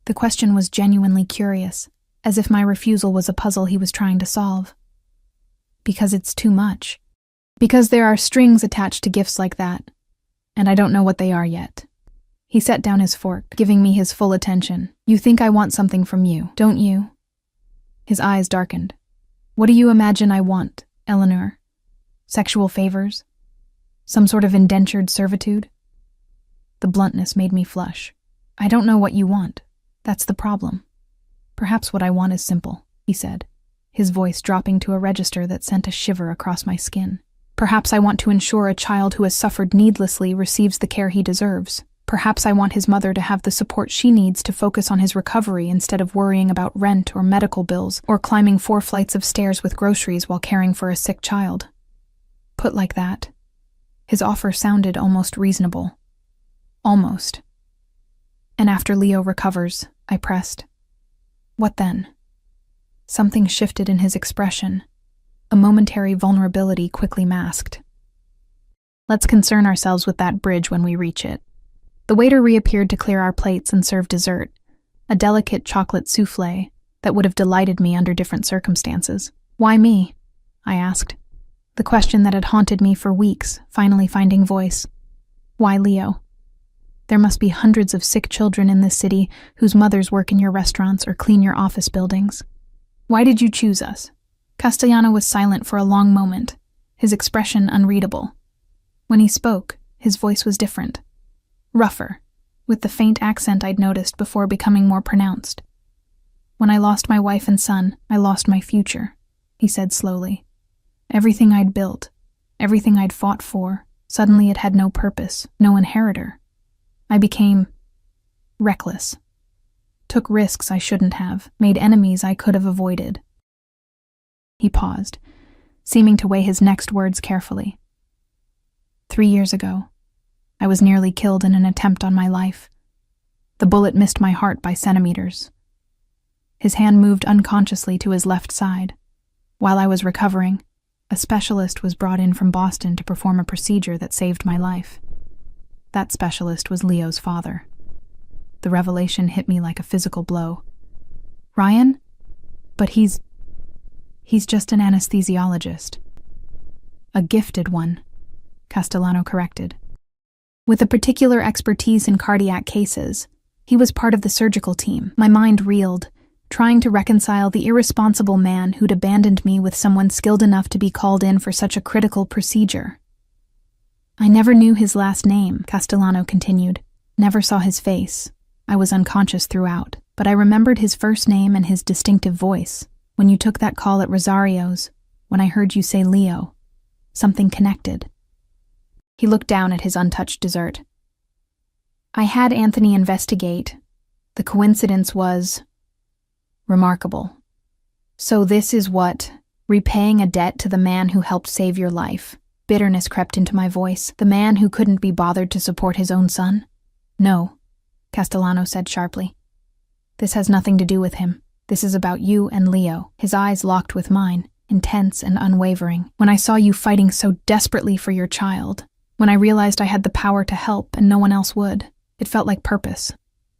[SPEAKER 1] The question was genuinely curious, as if my refusal was a puzzle he was trying to solve. Because it's too much. Because there are strings attached to gifts like that, and I don't know what they are yet. He set down his fork, giving me his full attention. You think I want something from you, don't you? His eyes darkened. What do you imagine I want, Eleanor? Sexual favors? Some sort of indentured servitude? The bluntness made me flush. I don't know what you want. That's the problem. Perhaps what I want is simple, he said, his voice dropping to a register that sent a shiver across my skin. Perhaps I want to ensure a child who has suffered needlessly receives the care he deserves. Perhaps I want his mother to have the support she needs to focus on his recovery instead of worrying about rent or medical bills or climbing 4 flights of stairs with groceries while caring for a sick child. Put like that, his offer sounded almost reasonable. Almost. And after Leo recovers, I pressed. What then? Something shifted in his expression, a momentary vulnerability quickly masked. Let's concern ourselves with that bridge when we reach it. The waiter reappeared to clear our plates and serve dessert, a delicate chocolate soufflé that would have delighted me under different circumstances. Why me? I asked, the question that had haunted me for weeks finally finding voice. Why Leo? There must be hundreds of sick children in this city whose mothers work in your restaurants or clean your office buildings. Why did you choose us? Castellano was silent for a long moment, his expression unreadable. When he spoke, his voice was different. Rougher, with the faint accent I'd noticed before becoming more pronounced. When I lost my wife and son, I lost my future, he said slowly. Everything I'd built, everything I'd fought for, suddenly it had no purpose, no inheritor. I became reckless. Took risks I shouldn't have, made enemies I could have avoided. He paused, seeming to weigh his next words carefully. 3 years ago, I was nearly killed in an attempt on my life. The bullet missed my heart by centimeters. His hand moved unconsciously to his left side. While I was recovering, a specialist was brought in from Boston to perform a procedure that saved my life. That specialist was Leo's father. The revelation hit me like a physical blow. Ryan? But he's just an anesthesiologist. A gifted one, Castellano corrected. With a particular expertise in cardiac cases, he was part of the surgical team. My mind reeled, trying to reconcile the irresponsible man who'd abandoned me with someone skilled enough to be called in for such a critical procedure. I never knew his last name, Castellano continued. Never saw his face. I was unconscious throughout, but I remembered his first name and his distinctive voice. When you took that call at Rosario's, when I heard you say Leo, something connected. He looked down at his untouched dessert. I had Anthony investigate. The coincidence was remarkable. So this is what, repaying a debt to the man who helped save your life. Bitterness crept into my voice. The man who couldn't be bothered to support his own son? No, Castellano said sharply. This has nothing to do with him. This is about you and Leo. His eyes locked with mine, intense and unwavering. When I saw you fighting so desperately for your child, when I realized I had the power to help and no one else would, it felt like purpose,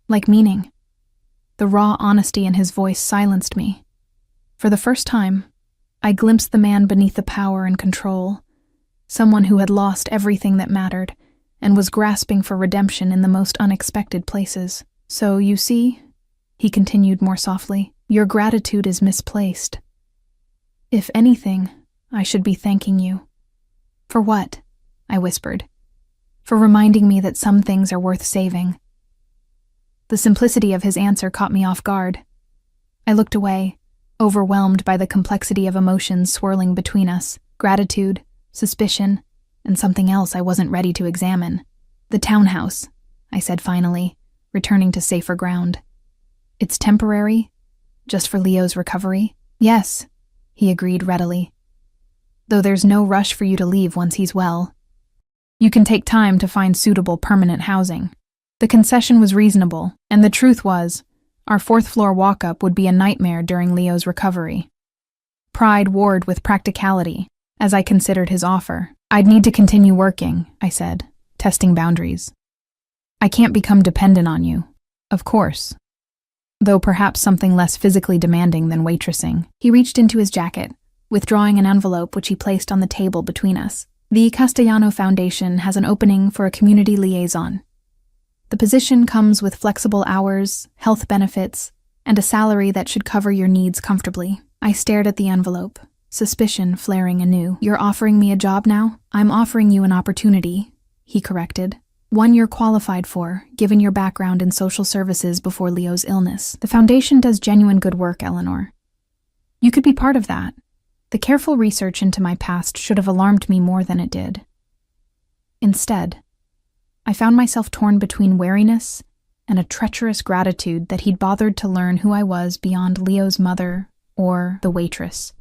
[SPEAKER 1] like meaning. The raw honesty in his voice silenced me. For the first time, I glimpsed the man beneath the power and control, someone who had lost everything that mattered and was grasping for redemption in the most unexpected places. So, you see, he continued more softly, your gratitude is misplaced. If anything, I should be thanking you. For what? I whispered. for reminding me that some things are worth saving. The simplicity of his answer caught me off guard. I looked away, overwhelmed by the complexity of emotions swirling between us, gratitude, suspicion, and something else I wasn't ready to examine. "The townhouse," I said finally, returning to safer ground. "It's temporary? Just for Leo's recovery?" "Yes," he agreed readily. "Though there's no rush for you to leave once he's well. You can take time to find suitable permanent housing." The concession was reasonable, and the truth was, our fourth-floor walk-up would be a nightmare during Leo's recovery. Pride warred with practicality, as I considered his offer. "I'd need to continue working," I said, testing boundaries. "I can't become dependent on you, of course. Though perhaps something less physically demanding than waitressing." He reached into his jacket, withdrawing an envelope which he placed on the table between us. "The Castellano Foundation has an opening for a community liaison. The position comes with flexible hours, health benefits, and a salary that should cover your needs comfortably." I stared at the envelope, suspicion flaring anew. "You're offering me a job now?" "I'm offering you an opportunity," he corrected. "One you're qualified for, given your background in social services before Leo's illness. The foundation does genuine good work, Eleanor. You could be part of that." The careful research into my past should have alarmed me more than it did. Instead, I found myself torn between wariness and a treacherous gratitude that he'd bothered to learn who I was beyond Leo's mother or the waitress.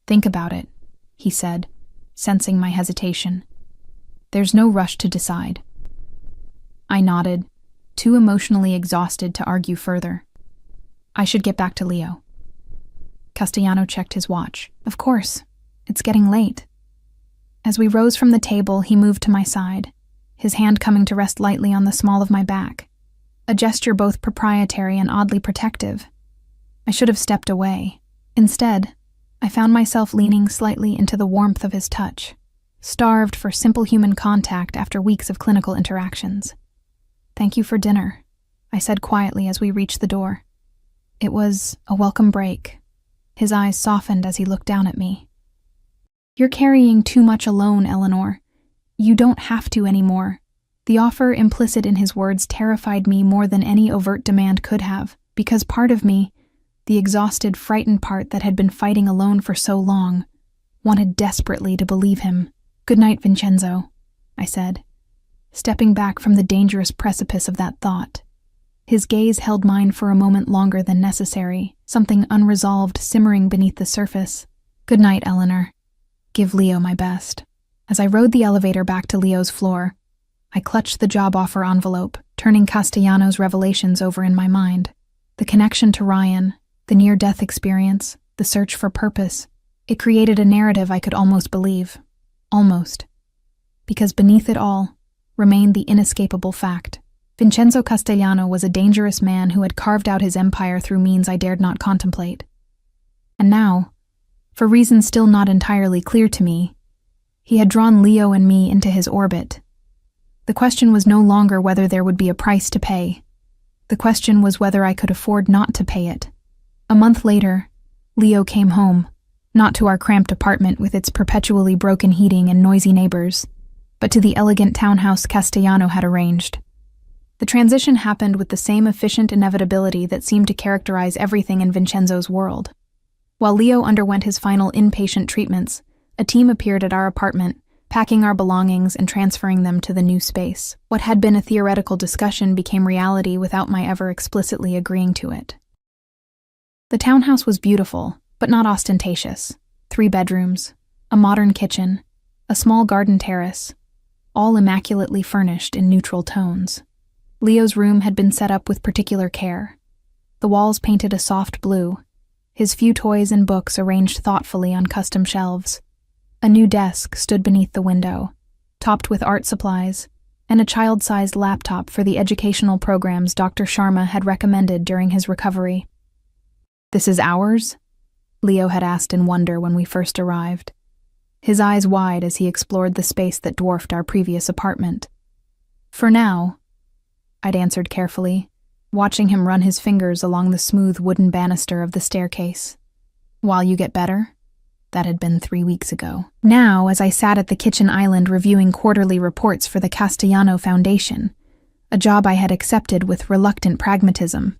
[SPEAKER 1] "Think about it," he said, sensing my hesitation. "There's no rush to decide." I nodded, too emotionally exhausted to argue further. I should get back to Leo. Castellano checked his watch. "Of course, it's getting late." As we rose from the table, he moved to my side, his hand coming to rest lightly on the small of my back, a gesture both proprietary and oddly protective. I should have stepped away. Instead, I found myself leaning slightly into the warmth of his touch, starved for simple human contact after weeks of clinical interactions. "Thank you for dinner," I said quietly as we reached the door. It was a welcome break. His eyes softened as he looked down at me. "You're carrying too much alone, Eleanor. You don't have to anymore." The offer implicit in his words terrified me more than any overt demand could have, because part of me, the exhausted, frightened part that had been fighting alone for so long, wanted desperately to believe him. "Good night, Vincenzo," I said, stepping back from the dangerous precipice of that thought. His gaze held mine for a moment longer than necessary, something unresolved simmering beneath the surface. "Good night, Eleanor. Give Leo my best." As I rode the elevator back to Leo's floor, I clutched the job offer envelope, turning Castellano's revelations over in my mind. The connection to Ryan, the near-death experience, the search for purpose. It created a narrative I could almost believe. Almost. Because beneath it all remained the inescapable fact. Vincenzo Castellano was a dangerous man who had carved out his empire through means I dared not contemplate. And now, for reasons still not entirely clear to me, he had drawn Leo and me into his orbit. The question was no longer whether there would be a price to pay. The question was whether I could afford not to pay it. A month later, Leo came home, not to our cramped apartment with its perpetually broken heating and noisy neighbors, but to the elegant townhouse Castellano had arranged. The transition happened with the same efficient inevitability that seemed to characterize everything in Vincenzo's world. While Leo underwent his final inpatient treatments, a team appeared at our apartment, packing our belongings and transferring them to the new space. What had been a theoretical discussion became reality without my ever explicitly agreeing to it. The townhouse was beautiful, but not ostentatious. 3 bedrooms, a modern kitchen, a small garden terrace, all immaculately furnished in neutral tones. Leo's room had been set up with particular care. The walls painted a soft blue, his few toys and books arranged thoughtfully on custom shelves. A new desk stood beneath the window, topped with art supplies, and a child-sized laptop for the educational programs Dr. Sharma had recommended during his recovery. "This is ours?" Leo had asked in wonder when we first arrived, his eyes wide as he explored the space that dwarfed our previous apartment. "For now," I'd answered carefully, watching him run his fingers along the smooth wooden banister of the staircase. "While you get better?" That had been 3 weeks ago. Now, as I sat at the kitchen island reviewing quarterly reports for the Castellano Foundation, a job I had accepted with reluctant pragmatism,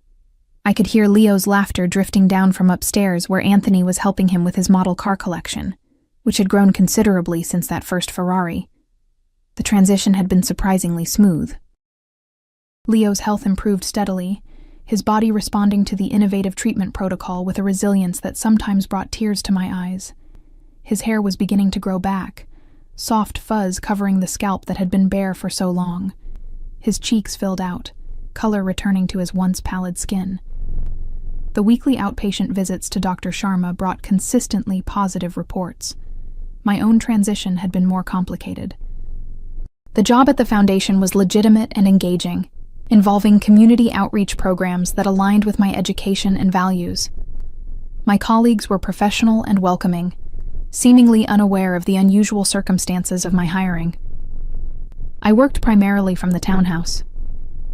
[SPEAKER 1] I could hear Leo's laughter drifting down from upstairs where Anthony was helping him with his model car collection, which had grown considerably since that first Ferrari. The transition had been surprisingly smooth. Leo's health improved steadily, his body responding to the innovative treatment protocol with a resilience that sometimes brought tears to my eyes. His hair was beginning to grow back, soft fuzz covering the scalp that had been bare for so long. His cheeks filled out, color returning to his once pallid skin. The weekly outpatient visits to Dr. Sharma brought consistently positive reports. My own transition had been more complicated. The job at the foundation was legitimate and engaging, involving community outreach programs that aligned with my education and values. My colleagues were professional and welcoming, seemingly unaware of the unusual circumstances of my hiring. I worked primarily from the townhouse,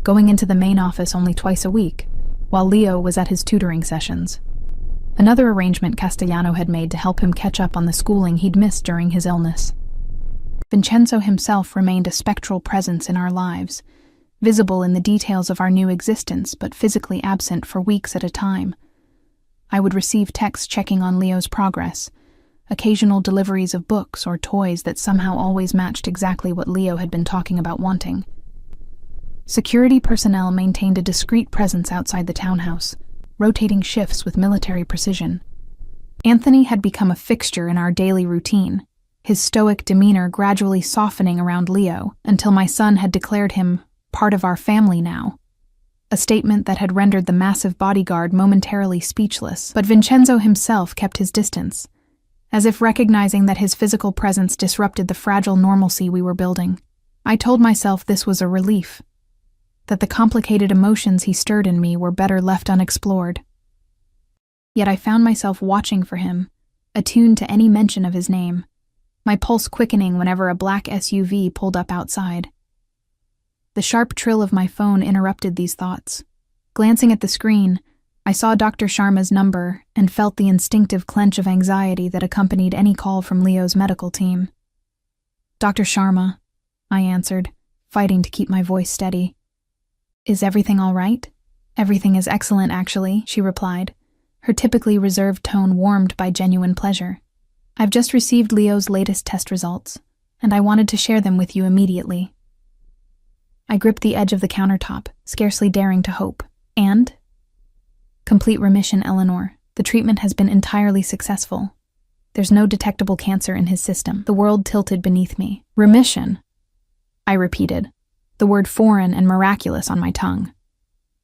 [SPEAKER 1] going into the main office only twice a week, while Leo was at his tutoring sessions. Another arrangement Castellano had made to help him catch up on the schooling he'd missed during his illness. Vincenzo himself remained a spectral presence in our lives, visible in the details of our new existence but physically absent for weeks at a time. I would receive texts checking on Leo's progress, occasional deliveries of books or toys that somehow always matched exactly what Leo had been talking about wanting. Security personnel maintained a discreet presence outside the townhouse, rotating shifts with military precision. Anthony had become a fixture in our daily routine, his stoic demeanor gradually softening around Leo until my son had declared him part of our family now, a statement that had rendered the massive bodyguard momentarily speechless, but Vincenzo himself kept his distance, as if recognizing that his physical presence disrupted the fragile normalcy we were building. I told myself this was a relief, that the complicated emotions he stirred in me were better left unexplored. Yet I found myself watching for him, attuned to any mention of his name, my pulse quickening whenever a black SUV pulled up outside. The sharp trill of my phone interrupted these thoughts. Glancing at the screen, I saw Dr. Sharma's number and felt the instinctive clench of anxiety that accompanied any call from Leo's medical team. "Dr. Sharma," I answered, fighting to keep my voice steady. "Is everything all right?" "Everything is excellent, actually," she replied, her typically reserved tone warmed by genuine pleasure. "I've just received Leo's latest test results, and I wanted to share them with you immediately." I gripped the edge of the countertop, scarcely daring to hope. "And?" "Complete remission, Eleanor. The treatment has been entirely successful. There's no detectable cancer in his system." The world tilted beneath me. "Remission?" I repeated, the word foreign and miraculous on my tongue.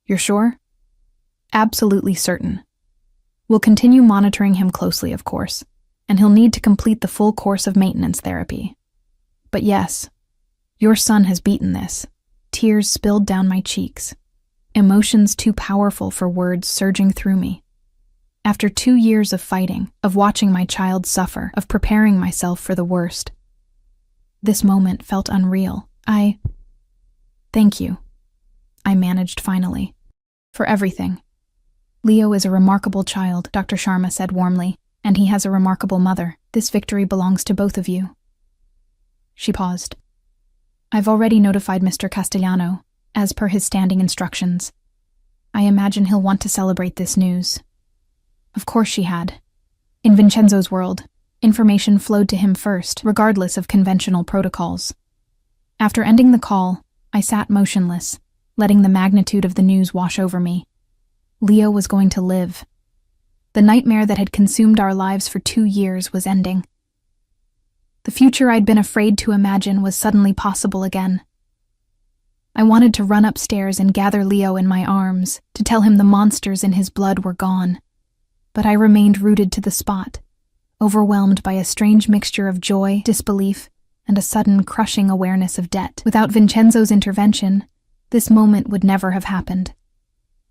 [SPEAKER 1] "You're sure?" "Absolutely certain. We'll continue monitoring him closely, of course, and he'll need to complete the full course of maintenance therapy. But yes, your son has beaten this." Tears spilled down my cheeks, emotions too powerful for words surging through me. After 2 years of fighting, of watching my child suffer, of preparing myself for the worst, this moment felt unreal. Thank you," I managed finally, "for everything. Leo is a remarkable child," Dr. Sharma said warmly, "and he has a remarkable mother. This victory belongs to both of you." She paused. "I've already notified Mr. Castellano, as per his standing instructions. I imagine he'll want to celebrate this news." Of course she had. In Vincenzo's world, information flowed to him first, regardless of conventional protocols. After ending the call, I sat motionless, letting the magnitude of the news wash over me. Leo was going to live. The nightmare that had consumed our lives for 2 years was ending. The future I'd been afraid to imagine was suddenly possible again. I wanted to run upstairs and gather Leo in my arms, to tell him the monsters in his blood were gone. But I remained rooted to the spot, overwhelmed by a strange mixture of joy, disbelief, and a sudden crushing awareness of debt. Without Vincenzo's intervention, this moment would never have happened.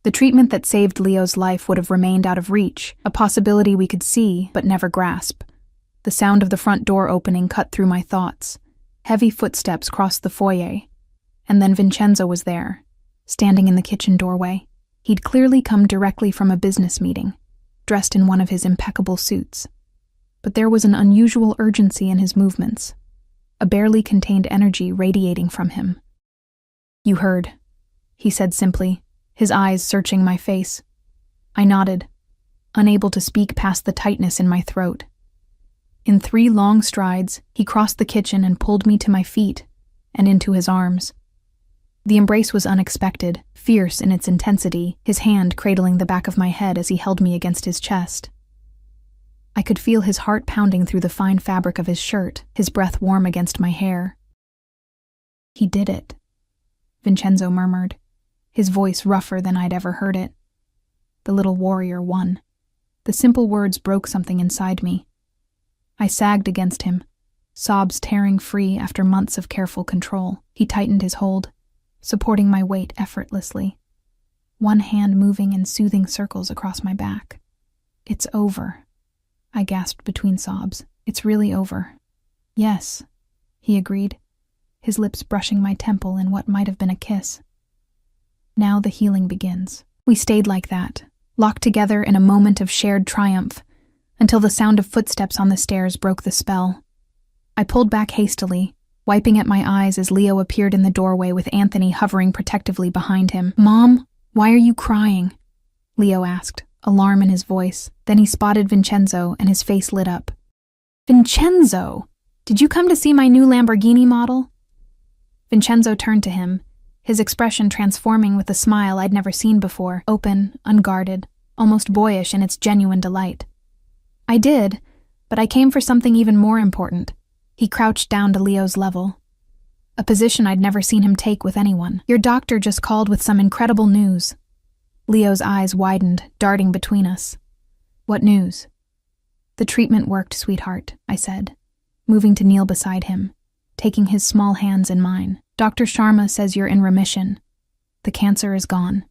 [SPEAKER 1] The treatment that saved Leo's life would have remained out of reach, a possibility we could see but never grasp. The sound of the front door opening cut through my thoughts. Heavy footsteps crossed the foyer, and then Vincenzo was there, standing in the kitchen doorway. He'd clearly come directly from a business meeting, dressed in one of his impeccable suits. but there was an unusual urgency in his movements, a barely contained energy radiating from him. "You heard," he said simply, his eyes searching my face. I nodded, unable to speak past the tightness in my throat. In 3 long strides, he crossed the kitchen and pulled me to my feet and into his arms. The embrace was unexpected, fierce in its intensity, his hand cradling the back of my head as he held me against his chest. I could feel his heart pounding through the fine fabric of his shirt, his breath warm against my hair. "He did it," Vincenzo murmured, his voice rougher than I'd ever heard it. "The little warrior won." The simple words broke something inside me. I sagged against him, sobs tearing free after months of careful control. He tightened his hold, supporting my weight effortlessly, one hand moving in soothing circles across my back. "It's over," I gasped between sobs. "It's really over." "Yes," he agreed, his lips brushing my temple in what might have been a kiss. "Now the healing begins." We stayed like that, locked together in a moment of shared triumph, until the sound of footsteps on the stairs broke the spell. I pulled back hastily, wiping at my eyes as Leo appeared in the doorway with Anthony hovering protectively behind him. "Mom, why are you crying?" Leo asked, alarm in his voice. Then he spotted Vincenzo and his face lit up. "Vincenzo! Did you come to see my new Lamborghini model?" Vincenzo turned to him, his expression transforming with a smile I'd never seen before, open, unguarded, almost boyish in its genuine delight. "I did, but I came for something even more important." He crouched down to Leo's level, a position I'd never seen him take with anyone. "Your doctor just called with some incredible news." Leo's eyes widened, darting between us. "What news?" "The treatment worked, sweetheart," I said, moving to kneel beside him, taking his small hands in mine. "Dr. Sharma says you're in remission. The cancer is gone."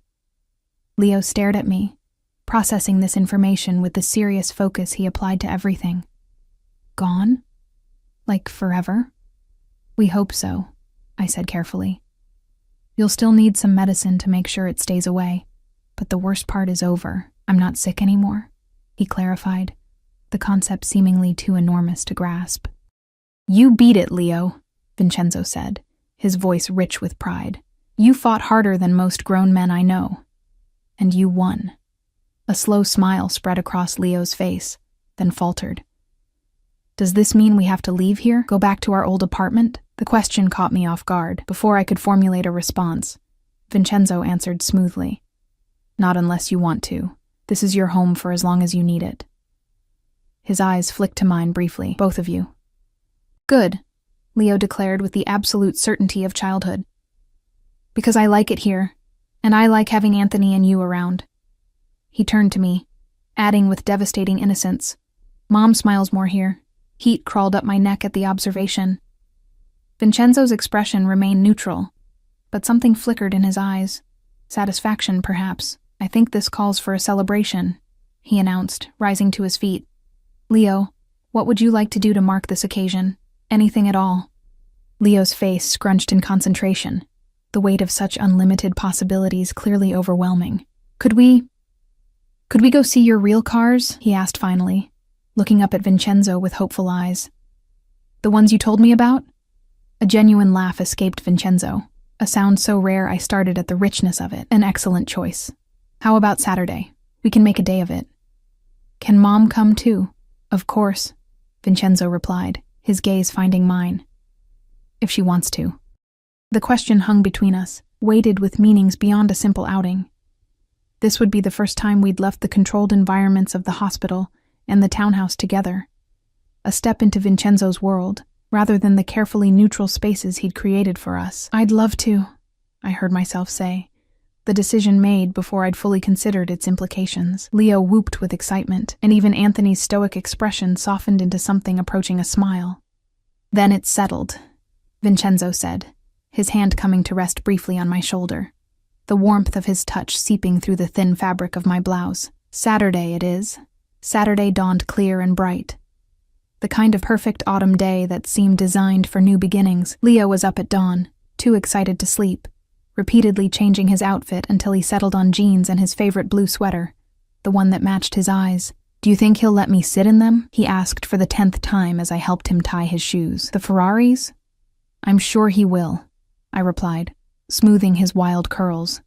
[SPEAKER 1] Leo stared at me, processing this information with the serious focus he applied to everything. "Gone? Like forever?" "We hope so," I said carefully. "You'll still need some medicine to make sure it stays away, but the worst part is over. I'm not sick anymore," he clarified, the concept seemingly too enormous to grasp. "You beat it, Leo," Vincenzo said, his voice rich with pride. "You fought harder than most grown men I know. And you won." A slow smile spread across Leo's face, then faltered. "Does this mean we have to leave here, go back to our old apartment?" The question caught me off guard. Before I could formulate a response, Vincenzo answered smoothly. "Not unless you want to. This is your home for as long as you need it." His eyes flicked to mine briefly. "Both of you." "Good," Leo declared with the absolute certainty of childhood. "Because I like it here, and I like having Anthony and you around." He turned to me, adding with devastating innocence, "Mom smiles more here." Heat crawled up my neck at the observation. Vincenzo's expression remained neutral, but something flickered in his eyes. Satisfaction, perhaps. "I think this calls for a celebration," he announced, rising to his feet. "Leo, what would you like to do to mark this occasion? Anything at all." Leo's face scrunched in concentration, the weight of such unlimited possibilities clearly overwhelming. Could we go see your real cars?" he asked finally, looking up at Vincenzo with hopeful eyes. "The ones you told me about?" A genuine laugh escaped Vincenzo, a sound so rare I started at the richness of it. "An excellent choice. How about Saturday? We can make a day of it." "Can Mom come too?" "Of course," Vincenzo replied, his gaze finding mine. "If she wants to." The question hung between us, weighted with meanings beyond a simple outing. This would be the first time we'd left the controlled environments of the hospital and the townhouse together. A step into Vincenzo's world, rather than the carefully neutral spaces he'd created for us. "I'd love to," I heard myself say, the decision made before I'd fully considered its implications. Leo whooped with excitement, and even Anthony's stoic expression softened into something approaching a smile. "Then it's settled," Vincenzo said, his hand coming to rest briefly on my shoulder, the warmth of his touch seeping through the thin fabric of my blouse. "Saturday it is." Saturday dawned clear and bright. The kind of perfect autumn day that seemed designed for new beginnings. Leo was up at dawn, too excited to sleep, repeatedly changing his outfit until he settled on jeans and his favorite blue sweater, the one that matched his eyes, Do you think he'll let me sit in them? He asked for the 10th time as I helped him tie his shoes. The Ferraris? I'm sure he will, I replied, smoothing his wild curls.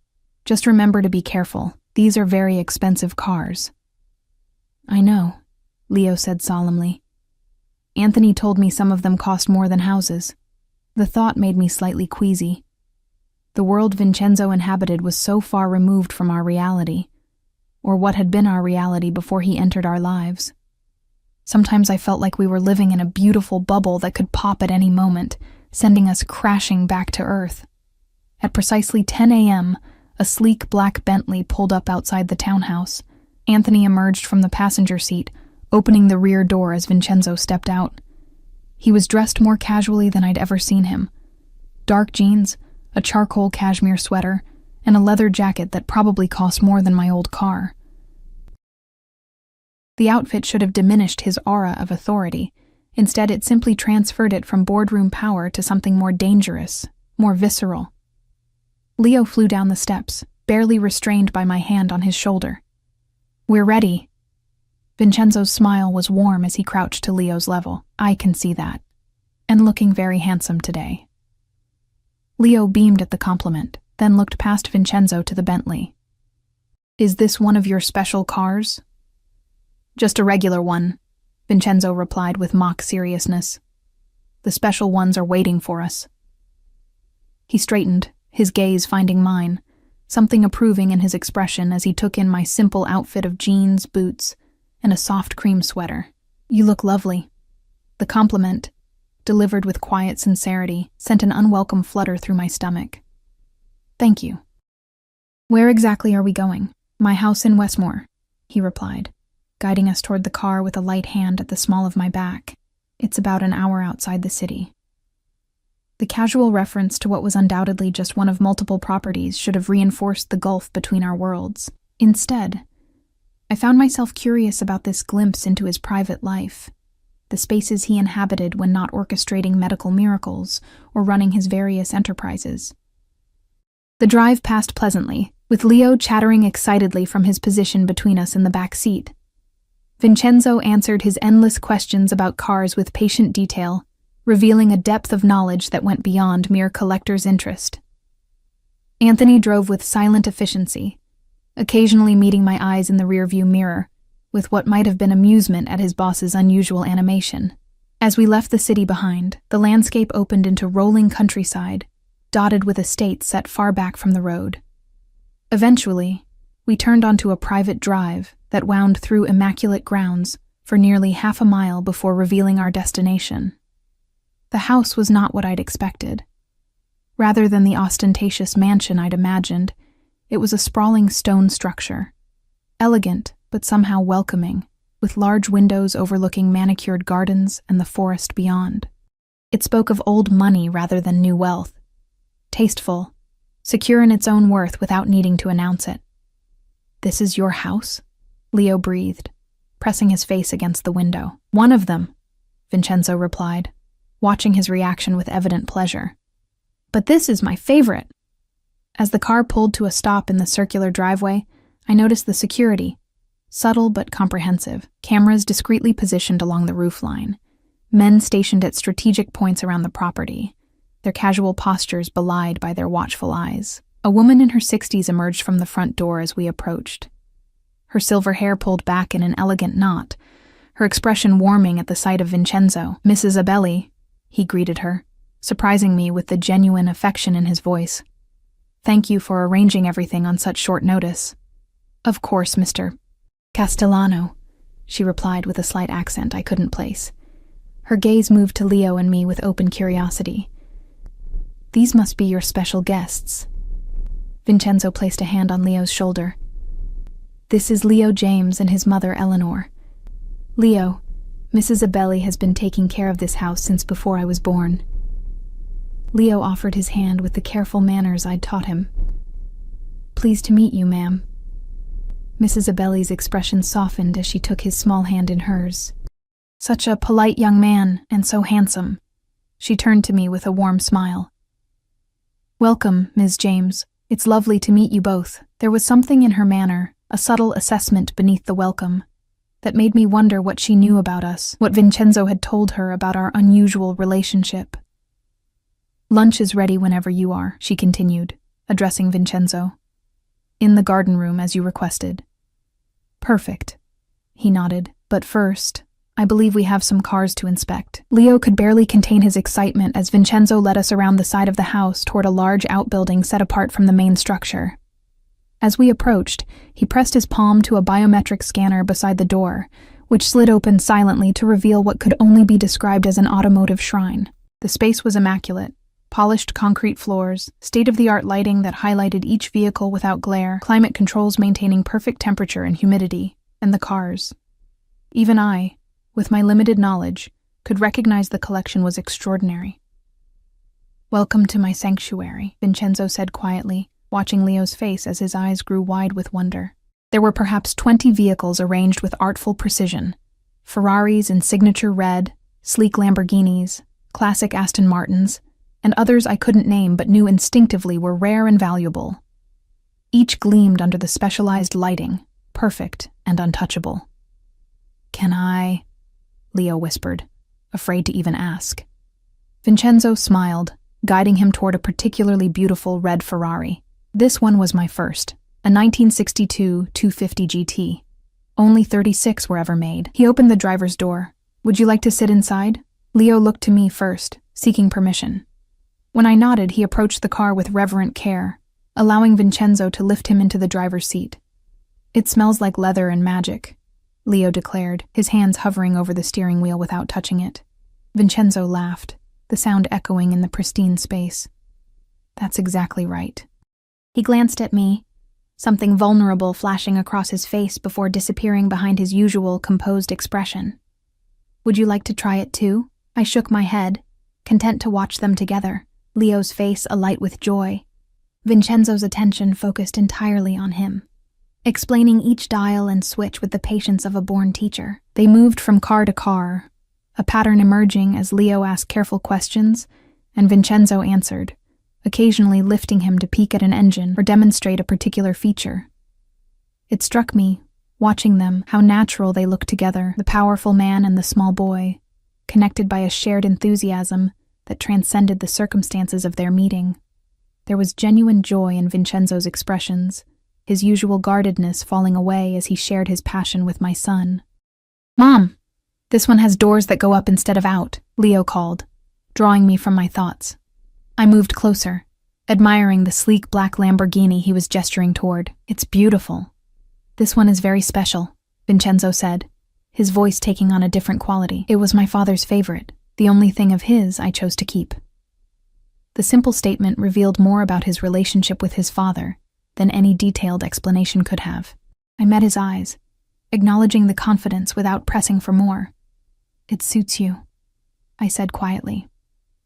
[SPEAKER 1] Just remember to be careful. These are very expensive cars. I know, Leo said solemnly. Anthony told me some of them cost more than houses. The thought made me slightly queasy. The world Vincenzo inhabited was so far removed from our reality, or what had been our reality before he entered our lives. Sometimes I felt like we were living in a beautiful bubble that could pop at any moment, sending us crashing back to Earth. At precisely 10 a.m., a sleek black Bentley pulled up outside the townhouse. Anthony emerged from the passenger seat, opening the rear door as Vincenzo stepped out. He was dressed more casually than I'd ever seen him. Dark jeans, a charcoal cashmere sweater, and a leather jacket that probably cost more than my old car. The outfit should have diminished his aura of authority. Instead, it simply transferred it from boardroom power to something more dangerous, more visceral. Leo flew down the steps, barely restrained by my hand on his shoulder. We're ready. Vincenzo's smile was warm as he crouched to Leo's level. I can see that. And looking very handsome today. Leo beamed at the compliment, then looked past Vincenzo to the Bentley. Is this one of your special cars? Just a regular one, Vincenzo replied with mock seriousness. The special ones are waiting for us. He straightened, his gaze finding mine, something approving in his expression as he took in my simple outfit of jeans, boots, and a soft cream sweater. You look lovely. The compliment, delivered with quiet sincerity, sent an unwelcome flutter through my stomach. Thank you. Where exactly are we going? My house in Westmore, he replied, guiding us toward the car with a light hand at the small of my back. It's about an hour outside the city. The casual reference to what was undoubtedly just one of multiple properties should have reinforced the gulf between our worlds. Instead, I found myself curious about this glimpse into his private life, the spaces he inhabited when not orchestrating medical miracles or running his various enterprises. The drive passed pleasantly, with Leo chattering excitedly from his position between us in the back seat. Vincenzo answered his endless questions about cars with patient detail, revealing a depth of knowledge that went beyond mere collector's interest. Anthony drove with silent efficiency, occasionally meeting my eyes in the rearview mirror, with what might have been amusement at his boss's unusual animation. As we left the city behind, the landscape opened into rolling countryside, dotted with estates set far back from the road. Eventually, we turned onto a private drive that wound through immaculate grounds for nearly half a mile before revealing our destination. The house was not what I'd expected. Rather than the ostentatious mansion I'd imagined, it was a sprawling stone structure, elegant but somehow welcoming, with large windows overlooking manicured gardens and the forest beyond. It spoke of old money rather than new wealth, tasteful, secure in its own worth without needing to announce it. This is your house? Leo breathed, pressing his face against the window. One of them, Vincenzo replied, watching his reaction with evident pleasure. But this is my favorite. As the car pulled to a stop in the circular driveway, I noticed the security, subtle but comprehensive, cameras discreetly positioned along the roofline, men stationed at strategic points around the property, their casual postures belied by their watchful eyes. A woman in her 60s emerged from the front door as we approached. Her silver hair pulled back in an elegant knot, her expression warming at the sight of Vincenzo. Mrs. Abelli, he greeted her, surprising me with the genuine affection in his voice. Thank you for arranging everything on such short notice. Of course, Mr. Castellano, she replied with a slight accent I couldn't place. Her gaze moved to Leo and me with open curiosity. These must be your special guests. Vincenzo placed a hand on Leo's shoulder. This is Leo James and his mother Eleanor. Leo, Mrs. Abelli has been taking care of this house since before I was born. Leo offered his hand with the careful manners I'd taught him. Pleased to meet you, ma'am. Mrs. Abelli's expression softened as she took his small hand in hers. Such a polite young man, and so handsome. She turned to me with a warm smile. Welcome, Ms. James. It's lovely to meet you both. There was something in her manner, a subtle assessment beneath the welcome, that made me wonder what she knew about us, what Vincenzo had told her about our unusual relationship. "Lunch is ready whenever you are," she continued, addressing Vincenzo. "In the garden room, as you requested." "Perfect," he nodded. "But first, I believe we have some cars to inspect." Leo could barely contain his excitement as Vincenzo led us around the side of the house toward a large outbuilding set apart from the main structure. As we approached, he pressed his palm to a biometric scanner beside the door, which slid open silently to reveal what could only be described as an automotive shrine. The space was immaculate. Polished concrete floors, state-of-the-art lighting that highlighted each vehicle without glare, climate controls maintaining perfect temperature and humidity, and the cars. Even I, with my limited knowledge, could recognize the collection was extraordinary. "Welcome to my sanctuary," Vincenzo said quietly, watching Leo's face as his eyes grew wide with wonder. There were perhaps 20 vehicles arranged with artful precision. Ferraris in signature red, sleek Lamborghinis, classic Aston Martins, and others I couldn't name but knew instinctively were rare and valuable. Each gleamed under the specialized lighting, perfect and untouchable. "Can I?" Leo whispered, afraid to even ask. Vincenzo smiled, guiding him toward a particularly beautiful red Ferrari. This one was my first, a 1962 250 GT. Only 36 were ever made. He opened the driver's door. "Would you like to sit inside?" Leo looked to me first, seeking permission. When I nodded, he approached the car with reverent care, allowing Vincenzo to lift him into the driver's seat. "It smells like leather and magic," Leo declared, his hands hovering over the steering wheel without touching it. Vincenzo laughed, the sound echoing in the pristine space. "That's exactly right." He glanced at me, something vulnerable flashing across his face before disappearing behind his usual composed expression. "Would you like to try it too?" I shook my head, content to watch them together, Leo's face alight with joy. Vincenzo's attention focused entirely on him, explaining each dial and switch with the patience of a born teacher. They moved from car to car, a pattern emerging as Leo asked careful questions and Vincenzo answered, occasionally lifting him to peek at an engine or demonstrate a particular feature. It struck me, watching them, how natural they looked together, the powerful man and the small boy, connected by a shared enthusiasm that transcended the circumstances of their meeting. There was genuine joy in Vincenzo's expressions, his usual guardedness falling away as he shared his passion with my son. "Mom, this one has doors that go up instead of out," Leo called, drawing me from my thoughts. I moved closer, admiring the sleek black Lamborghini he was gesturing toward. "It's beautiful." "This one is very special," Vincenzo said, his voice taking on a different quality. "It was my father's favorite, the only thing of his I chose to keep." The simple statement revealed more about his relationship with his father than any detailed explanation could have. I met his eyes, acknowledging the confidence without pressing for more. "It suits you," I said quietly.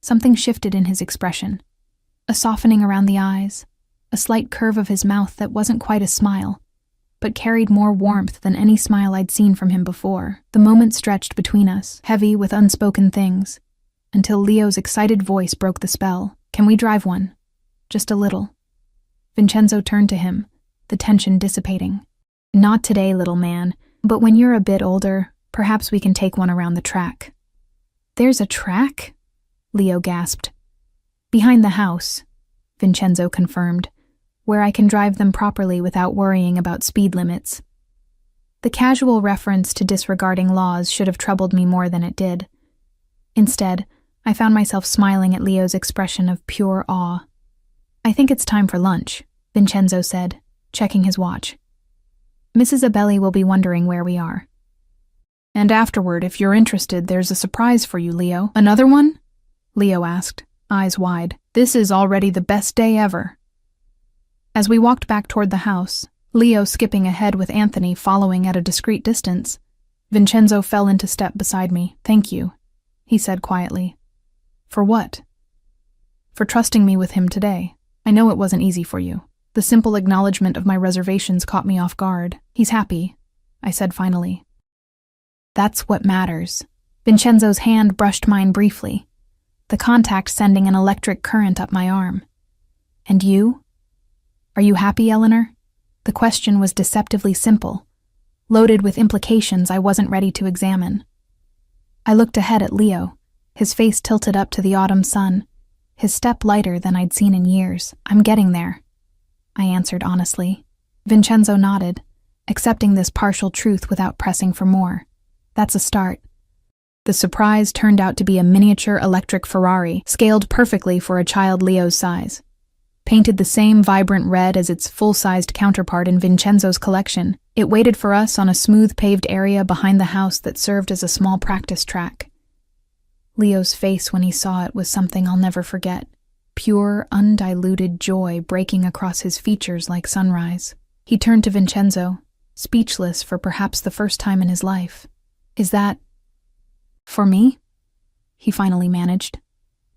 [SPEAKER 1] Something shifted in his expression, a softening around the eyes, a slight curve of his mouth that wasn't quite a smile, but carried more warmth than any smile I'd seen from him before. The moment stretched between us, heavy with unspoken things, until Leo's excited voice broke the spell. "Can we drive one? Just a little." Vincenzo turned to him, the tension dissipating. "Not today, little man, but when you're a bit older, perhaps we can take one around the track." "There's a track?" Leo gasped. "Behind the house," Vincenzo confirmed, "where I can drive them properly without worrying about speed limits." The casual reference to disregarding laws should have troubled me more than it did. Instead, I found myself smiling at Leo's expression of pure awe. "I think it's time for lunch," Vincenzo said, checking his watch. "Mrs. Abelli will be wondering where we are." "And afterward, if you're interested, there's a surprise for you, Leo." "Another one?" Leo asked, eyes wide. "This is already the best day ever." As we walked back toward the house, Leo skipping ahead with Anthony following at a discreet distance, Vincenzo fell into step beside me. "Thank you," he said quietly. "For what?" "For trusting me with him today. I know it wasn't easy for you." The simple acknowledgement of my reservations caught me off guard. "He's happy," I said finally. "That's what matters." Vincenzo's hand brushed mine briefly, the contact sending an electric current up my arm. "And you? Are you happy, Eleanor?" The question was deceptively simple, loaded with implications I wasn't ready to examine. I looked ahead at Leo, his face tilted up to the autumn sun, his step lighter than I'd seen in years. "I'm getting there," I answered honestly. Vincenzo nodded, accepting this partial truth without pressing for more. "That's a start." The surprise turned out to be a miniature electric Ferrari, scaled perfectly for a child Leo's size. Painted the same vibrant red as its full-sized counterpart in Vincenzo's collection, it waited for us on a smooth paved area behind the house that served as a small practice track. Leo's face when he saw it was something I'll never forget. Pure, undiluted joy breaking across his features like sunrise. He turned to Vincenzo, speechless for perhaps the first time in his life. "Is that for me?" he finally managed.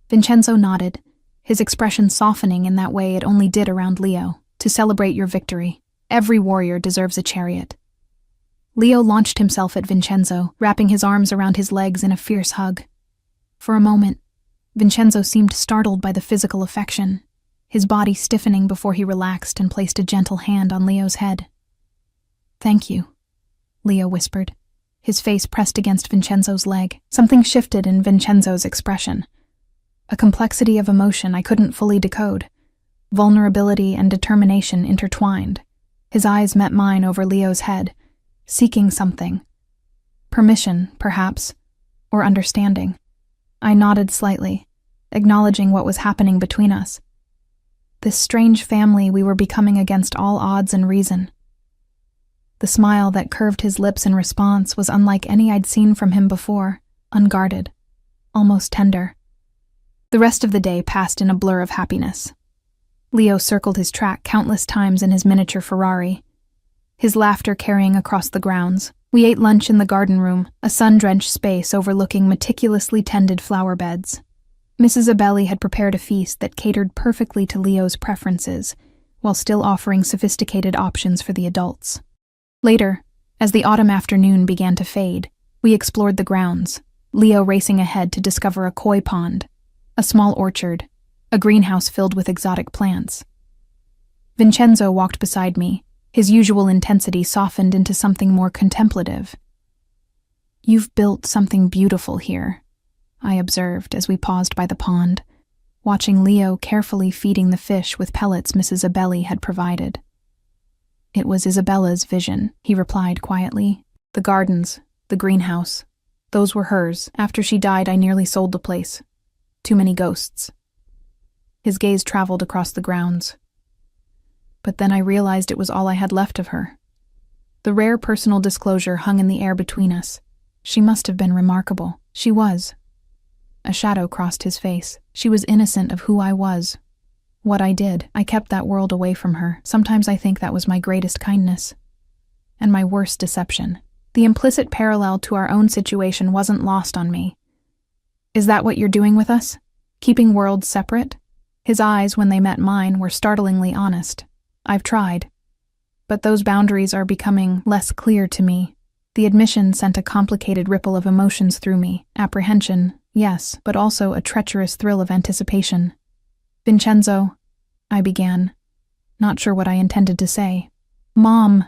[SPEAKER 1] Vincenzo nodded, his expression softening in that way it only did around Leo. "To celebrate your victory. Every warrior deserves a chariot." Leo launched himself at Vincenzo, wrapping his arms around his legs in a fierce hug. For a moment, Vincenzo seemed startled by the physical affection, his body stiffening before he relaxed and placed a gentle hand on Leo's head. "Thank you," Leo whispered, his face pressed against Vincenzo's leg. Something shifted in Vincenzo's expression. A complexity of emotion I couldn't fully decode. Vulnerability and determination intertwined. His eyes met mine over Leo's head, seeking something. Permission, perhaps, or understanding. I nodded slightly, acknowledging what was happening between us. This strange family we were becoming against all odds and reason. The smile that curved his lips in response was unlike any I'd seen from him before, unguarded, almost tender. The rest of the day passed in a blur of happiness. Leo circled his track countless times in his miniature Ferrari, his laughter carrying across the grounds. We ate lunch in the garden room, a sun-drenched space overlooking meticulously tended flower beds. Mrs. Abelli had prepared a feast that catered perfectly to Leo's preferences, while still offering sophisticated options for the adults. Later, as the autumn afternoon began to fade, we explored the grounds, Leo racing ahead to discover a koi pond, a small orchard, a greenhouse filled with exotic plants. Vincenzo walked beside me, his usual intensity softened into something more contemplative. "You've built something beautiful here," I observed as we paused by the pond, watching Leo carefully feeding the fish with pellets Mrs. Abelli had provided. "It was Isabella's vision," he replied quietly. "The gardens, the greenhouse, those were hers. After she died, I nearly sold the place. Too many ghosts." His gaze traveled across the grounds. But then I realized it was all I had left of her. The rare personal disclosure hung in the air between us. She must have been remarkable. She was. A shadow crossed his face. She was innocent of who I was. What I did, I kept that world away from her. Sometimes I think that was my greatest kindness. And my worst deception. The implicit parallel to our own situation wasn't lost on me. "Is that what you're doing with us? Keeping worlds separate?" His eyes, when they met mine, were startlingly honest. "I've tried. But those boundaries are becoming less clear to me." The admission sent a complicated ripple of emotions through me. Apprehension, yes, but also a treacherous thrill of anticipation. "Vincenzo," I began, not sure what I intended to say. "Mom,"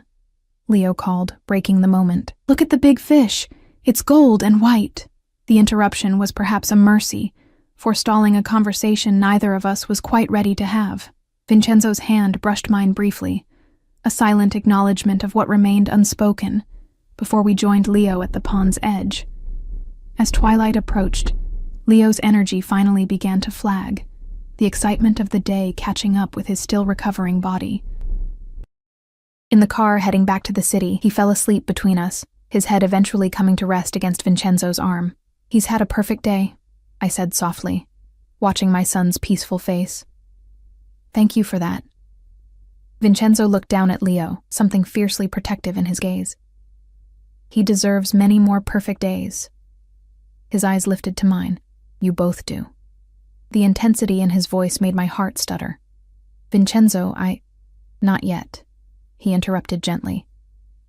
[SPEAKER 1] Leo called, breaking the moment. "Look at the big fish. It's gold and white." The interruption was perhaps a mercy, forestalling a conversation neither of us was quite ready to have. Vincenzo's hand brushed mine briefly, a silent acknowledgement of what remained unspoken, before we joined Leo at the pond's edge. As twilight approached, Leo's energy finally began to flag, the excitement of the day catching up with his still recovering body. In the car heading back to the city, he fell asleep between us, his head eventually coming to rest against Vincenzo's arm. "He's had a perfect day," I said softly, watching my son's peaceful face. "Thank you for that." Vincenzo looked down at Leo, something fiercely protective in his gaze. "He deserves many more perfect days." His eyes lifted to mine. "You both do." The intensity in his voice made my heart stutter. "Vincenzo, Not yet," he interrupted gently.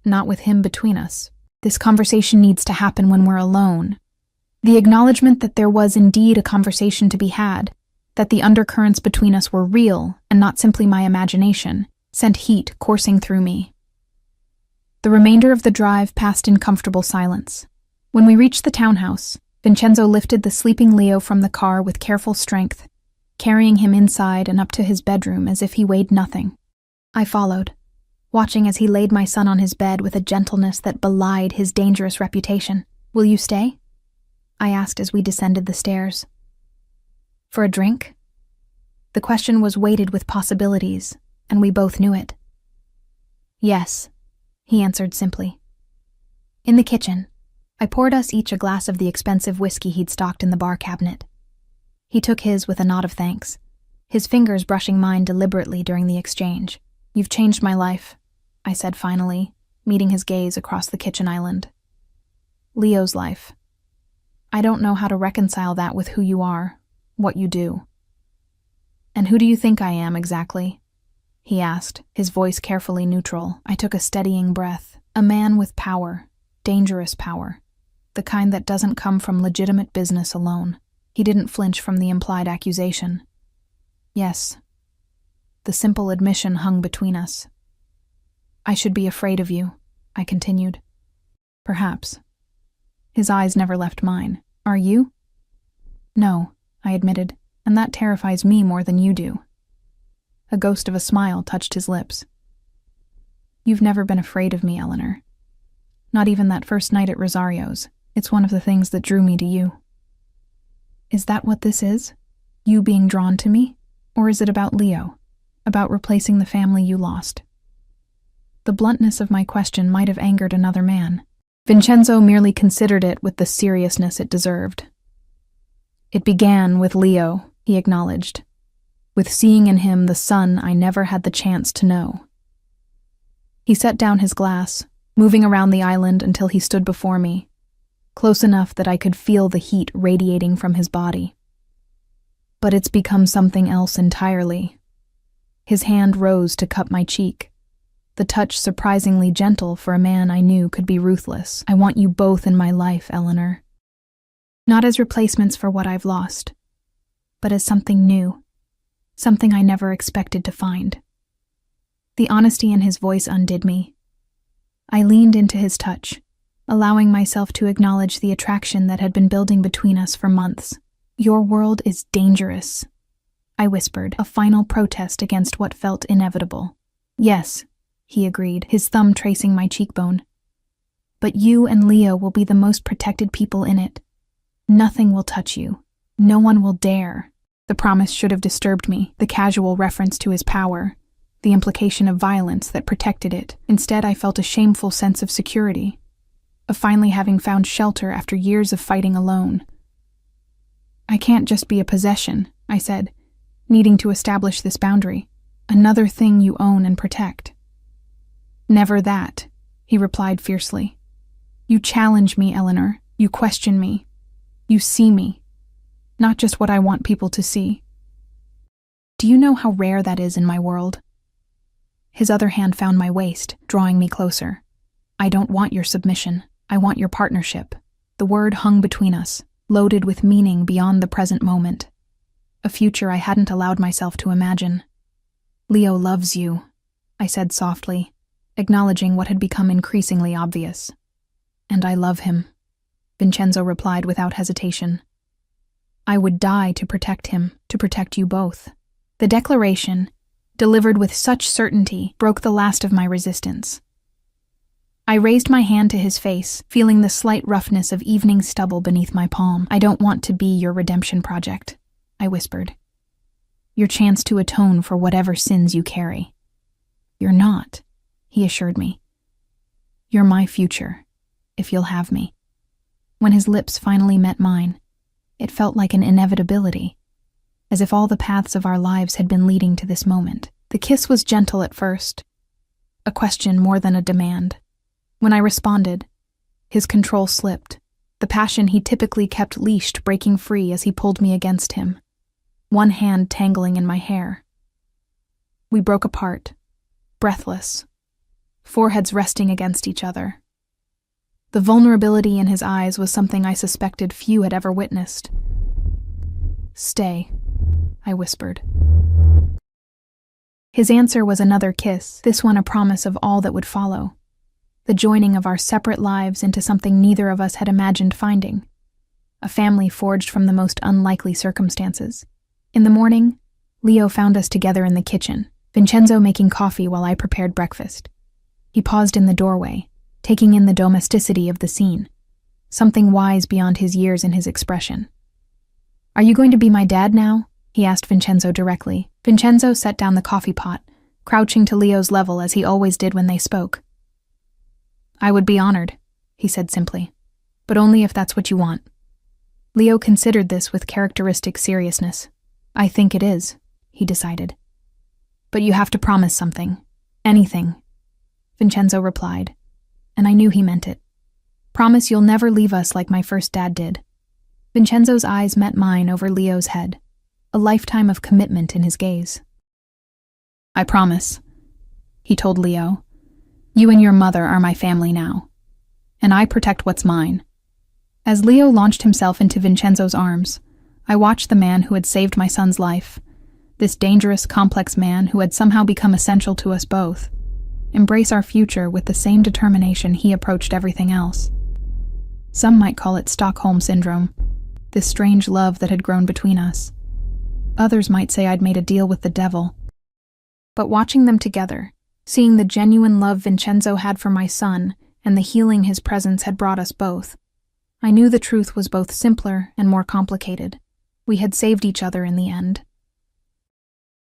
[SPEAKER 1] "Not with him between us. This conversation needs to happen when we're alone." The acknowledgement that there was indeed a conversation to be had, that the undercurrents between us were real and not simply my imagination, sent heat coursing through me. The remainder of the drive passed in comfortable silence. When we reached the townhouse, Vincenzo lifted the sleeping Leo from the car with careful strength, carrying him inside and up to his bedroom as if he weighed nothing. I followed, watching as he laid my son on his bed with a gentleness that belied his dangerous reputation. "Will you stay?" I asked as we descended the stairs. "For a drink?" The question was weighted with possibilities, and we both knew it. "Yes," he answered simply. In the kitchen, I poured us each a glass of the expensive whiskey he'd stocked in the bar cabinet. He took his with a nod of thanks, his fingers brushing mine deliberately during the exchange. "You've changed my life," I said finally, meeting his gaze across the kitchen island. "Leo's life. I don't know how to reconcile that with who you are, what you do." "And who do you think I am, exactly?" he asked, his voice carefully neutral. I took a steadying breath. "A man with power, dangerous power, the kind that doesn't come from legitimate business alone." He didn't flinch from the implied accusation. "Yes." The simple admission hung between us. "I should be afraid of you," I continued. "Perhaps." His eyes never left mine. "Are you?" "No," I admitted, "and that terrifies me more than you do." A ghost of a smile touched his lips. "You've never been afraid of me, Eleanor. Not even that first night at Rosario's. It's one of the things that drew me to you." "Is that what this is? You being drawn to me? Or is it about Leo? About replacing the family you lost?" The bluntness of my question might have angered another man. Vincenzo merely considered it with the seriousness it deserved. "It began with Leo," he acknowledged, "with seeing in him the son I never had the chance to know." He set down his glass, moving around the island until he stood before me, close enough that I could feel the heat radiating from his body. "But it's become something else entirely." His hand rose to cup my cheek, the touch surprisingly gentle for a man I knew could be ruthless. "I want you both in my life, Eleanor. Not as replacements for what I've lost, but as something new, something I never expected to find." The honesty in his voice undid me. I leaned into his touch, allowing myself to acknowledge the attraction that had been building between us for months. "Your world is dangerous," I whispered, a final protest against what felt inevitable. "Yes," he agreed, his thumb tracing my cheekbone. "But you and Leo will be the most protected people in it. Nothing will touch you. No one will dare." The promise should have disturbed me, the casual reference to his power, the implication of violence that protected it. Instead, I felt a shameful sense of security, of finally having found shelter after years of fighting alone. "I can't just be a possession," I said, needing to establish this boundary. "Another thing you own and protect." "Never that," he replied fiercely. "You challenge me, Eleanor. You question me. You see me. Not just what I want people to see. Do you know how rare that is in my world?" His other hand found my waist, drawing me closer. "I don't want your submission. I want your partnership." The word hung between us, loaded with meaning beyond the present moment. A future I hadn't allowed myself to imagine. "Leo loves you," I said softly, acknowledging what had become increasingly obvious. "And I love him," Vincenzo replied without hesitation. "I would die to protect him, to protect you both." The declaration, delivered with such certainty, broke the last of my resistance. I raised my hand to his face, feeling the slight roughness of evening stubble beneath my palm. "I don't want to be your redemption project," I whispered. "Your chance to atone for whatever sins you carry." "You're not," he assured me. "You're my future, if you'll have me." When his lips finally met mine, it felt like an inevitability, as if all the paths of our lives had been leading to this moment. The kiss was gentle at first, a question more than a demand. When I responded, his control slipped, the passion he typically kept leashed breaking free as he pulled me against him, one hand tangling in my hair. We broke apart, breathless, foreheads resting against each other. The vulnerability in his eyes was something I suspected few had ever witnessed. "Stay," I whispered. His answer was another kiss, this one a promise of all that would follow. the joining of our separate lives into something neither of us had imagined finding. A family forged from the most unlikely circumstances. In the morning, Leo found us together in the kitchen, Vincenzo making coffee while I prepared breakfast. He paused in the doorway, taking in the domesticity of the scene, something wise beyond his years in his expression. "Are you going to be my dad now?" he asked Vincenzo directly. Vincenzo set down the coffee pot, crouching to Leo's level as he always did when they spoke. "I would be honored," he said simply, "but only if that's what you want." Leo considered this with characteristic seriousness. "I think it is," he decided. "But you have to promise something. Anything," Vincenzo replied, and I knew he meant it. "Promise you'll never leave us like my first dad did." Vincenzo's eyes met mine over Leo's head, a lifetime of commitment in his gaze. "I promise," he told Leo. "You and your mother are my family now, and I protect what's mine." As Leo launched himself into Vincenzo's arms, I watched the man who had saved my son's life, this dangerous, complex man who had somehow become essential to us both, embrace our future with the same determination he approached everything else. Some might call it Stockholm Syndrome, this strange love that had grown between us. Others might say I'd made a deal with the devil. But watching them together, seeing the genuine love Vincenzo had for my son and the healing his presence had brought us both, I knew the truth was both simpler and more complicated. We had saved each other in the end.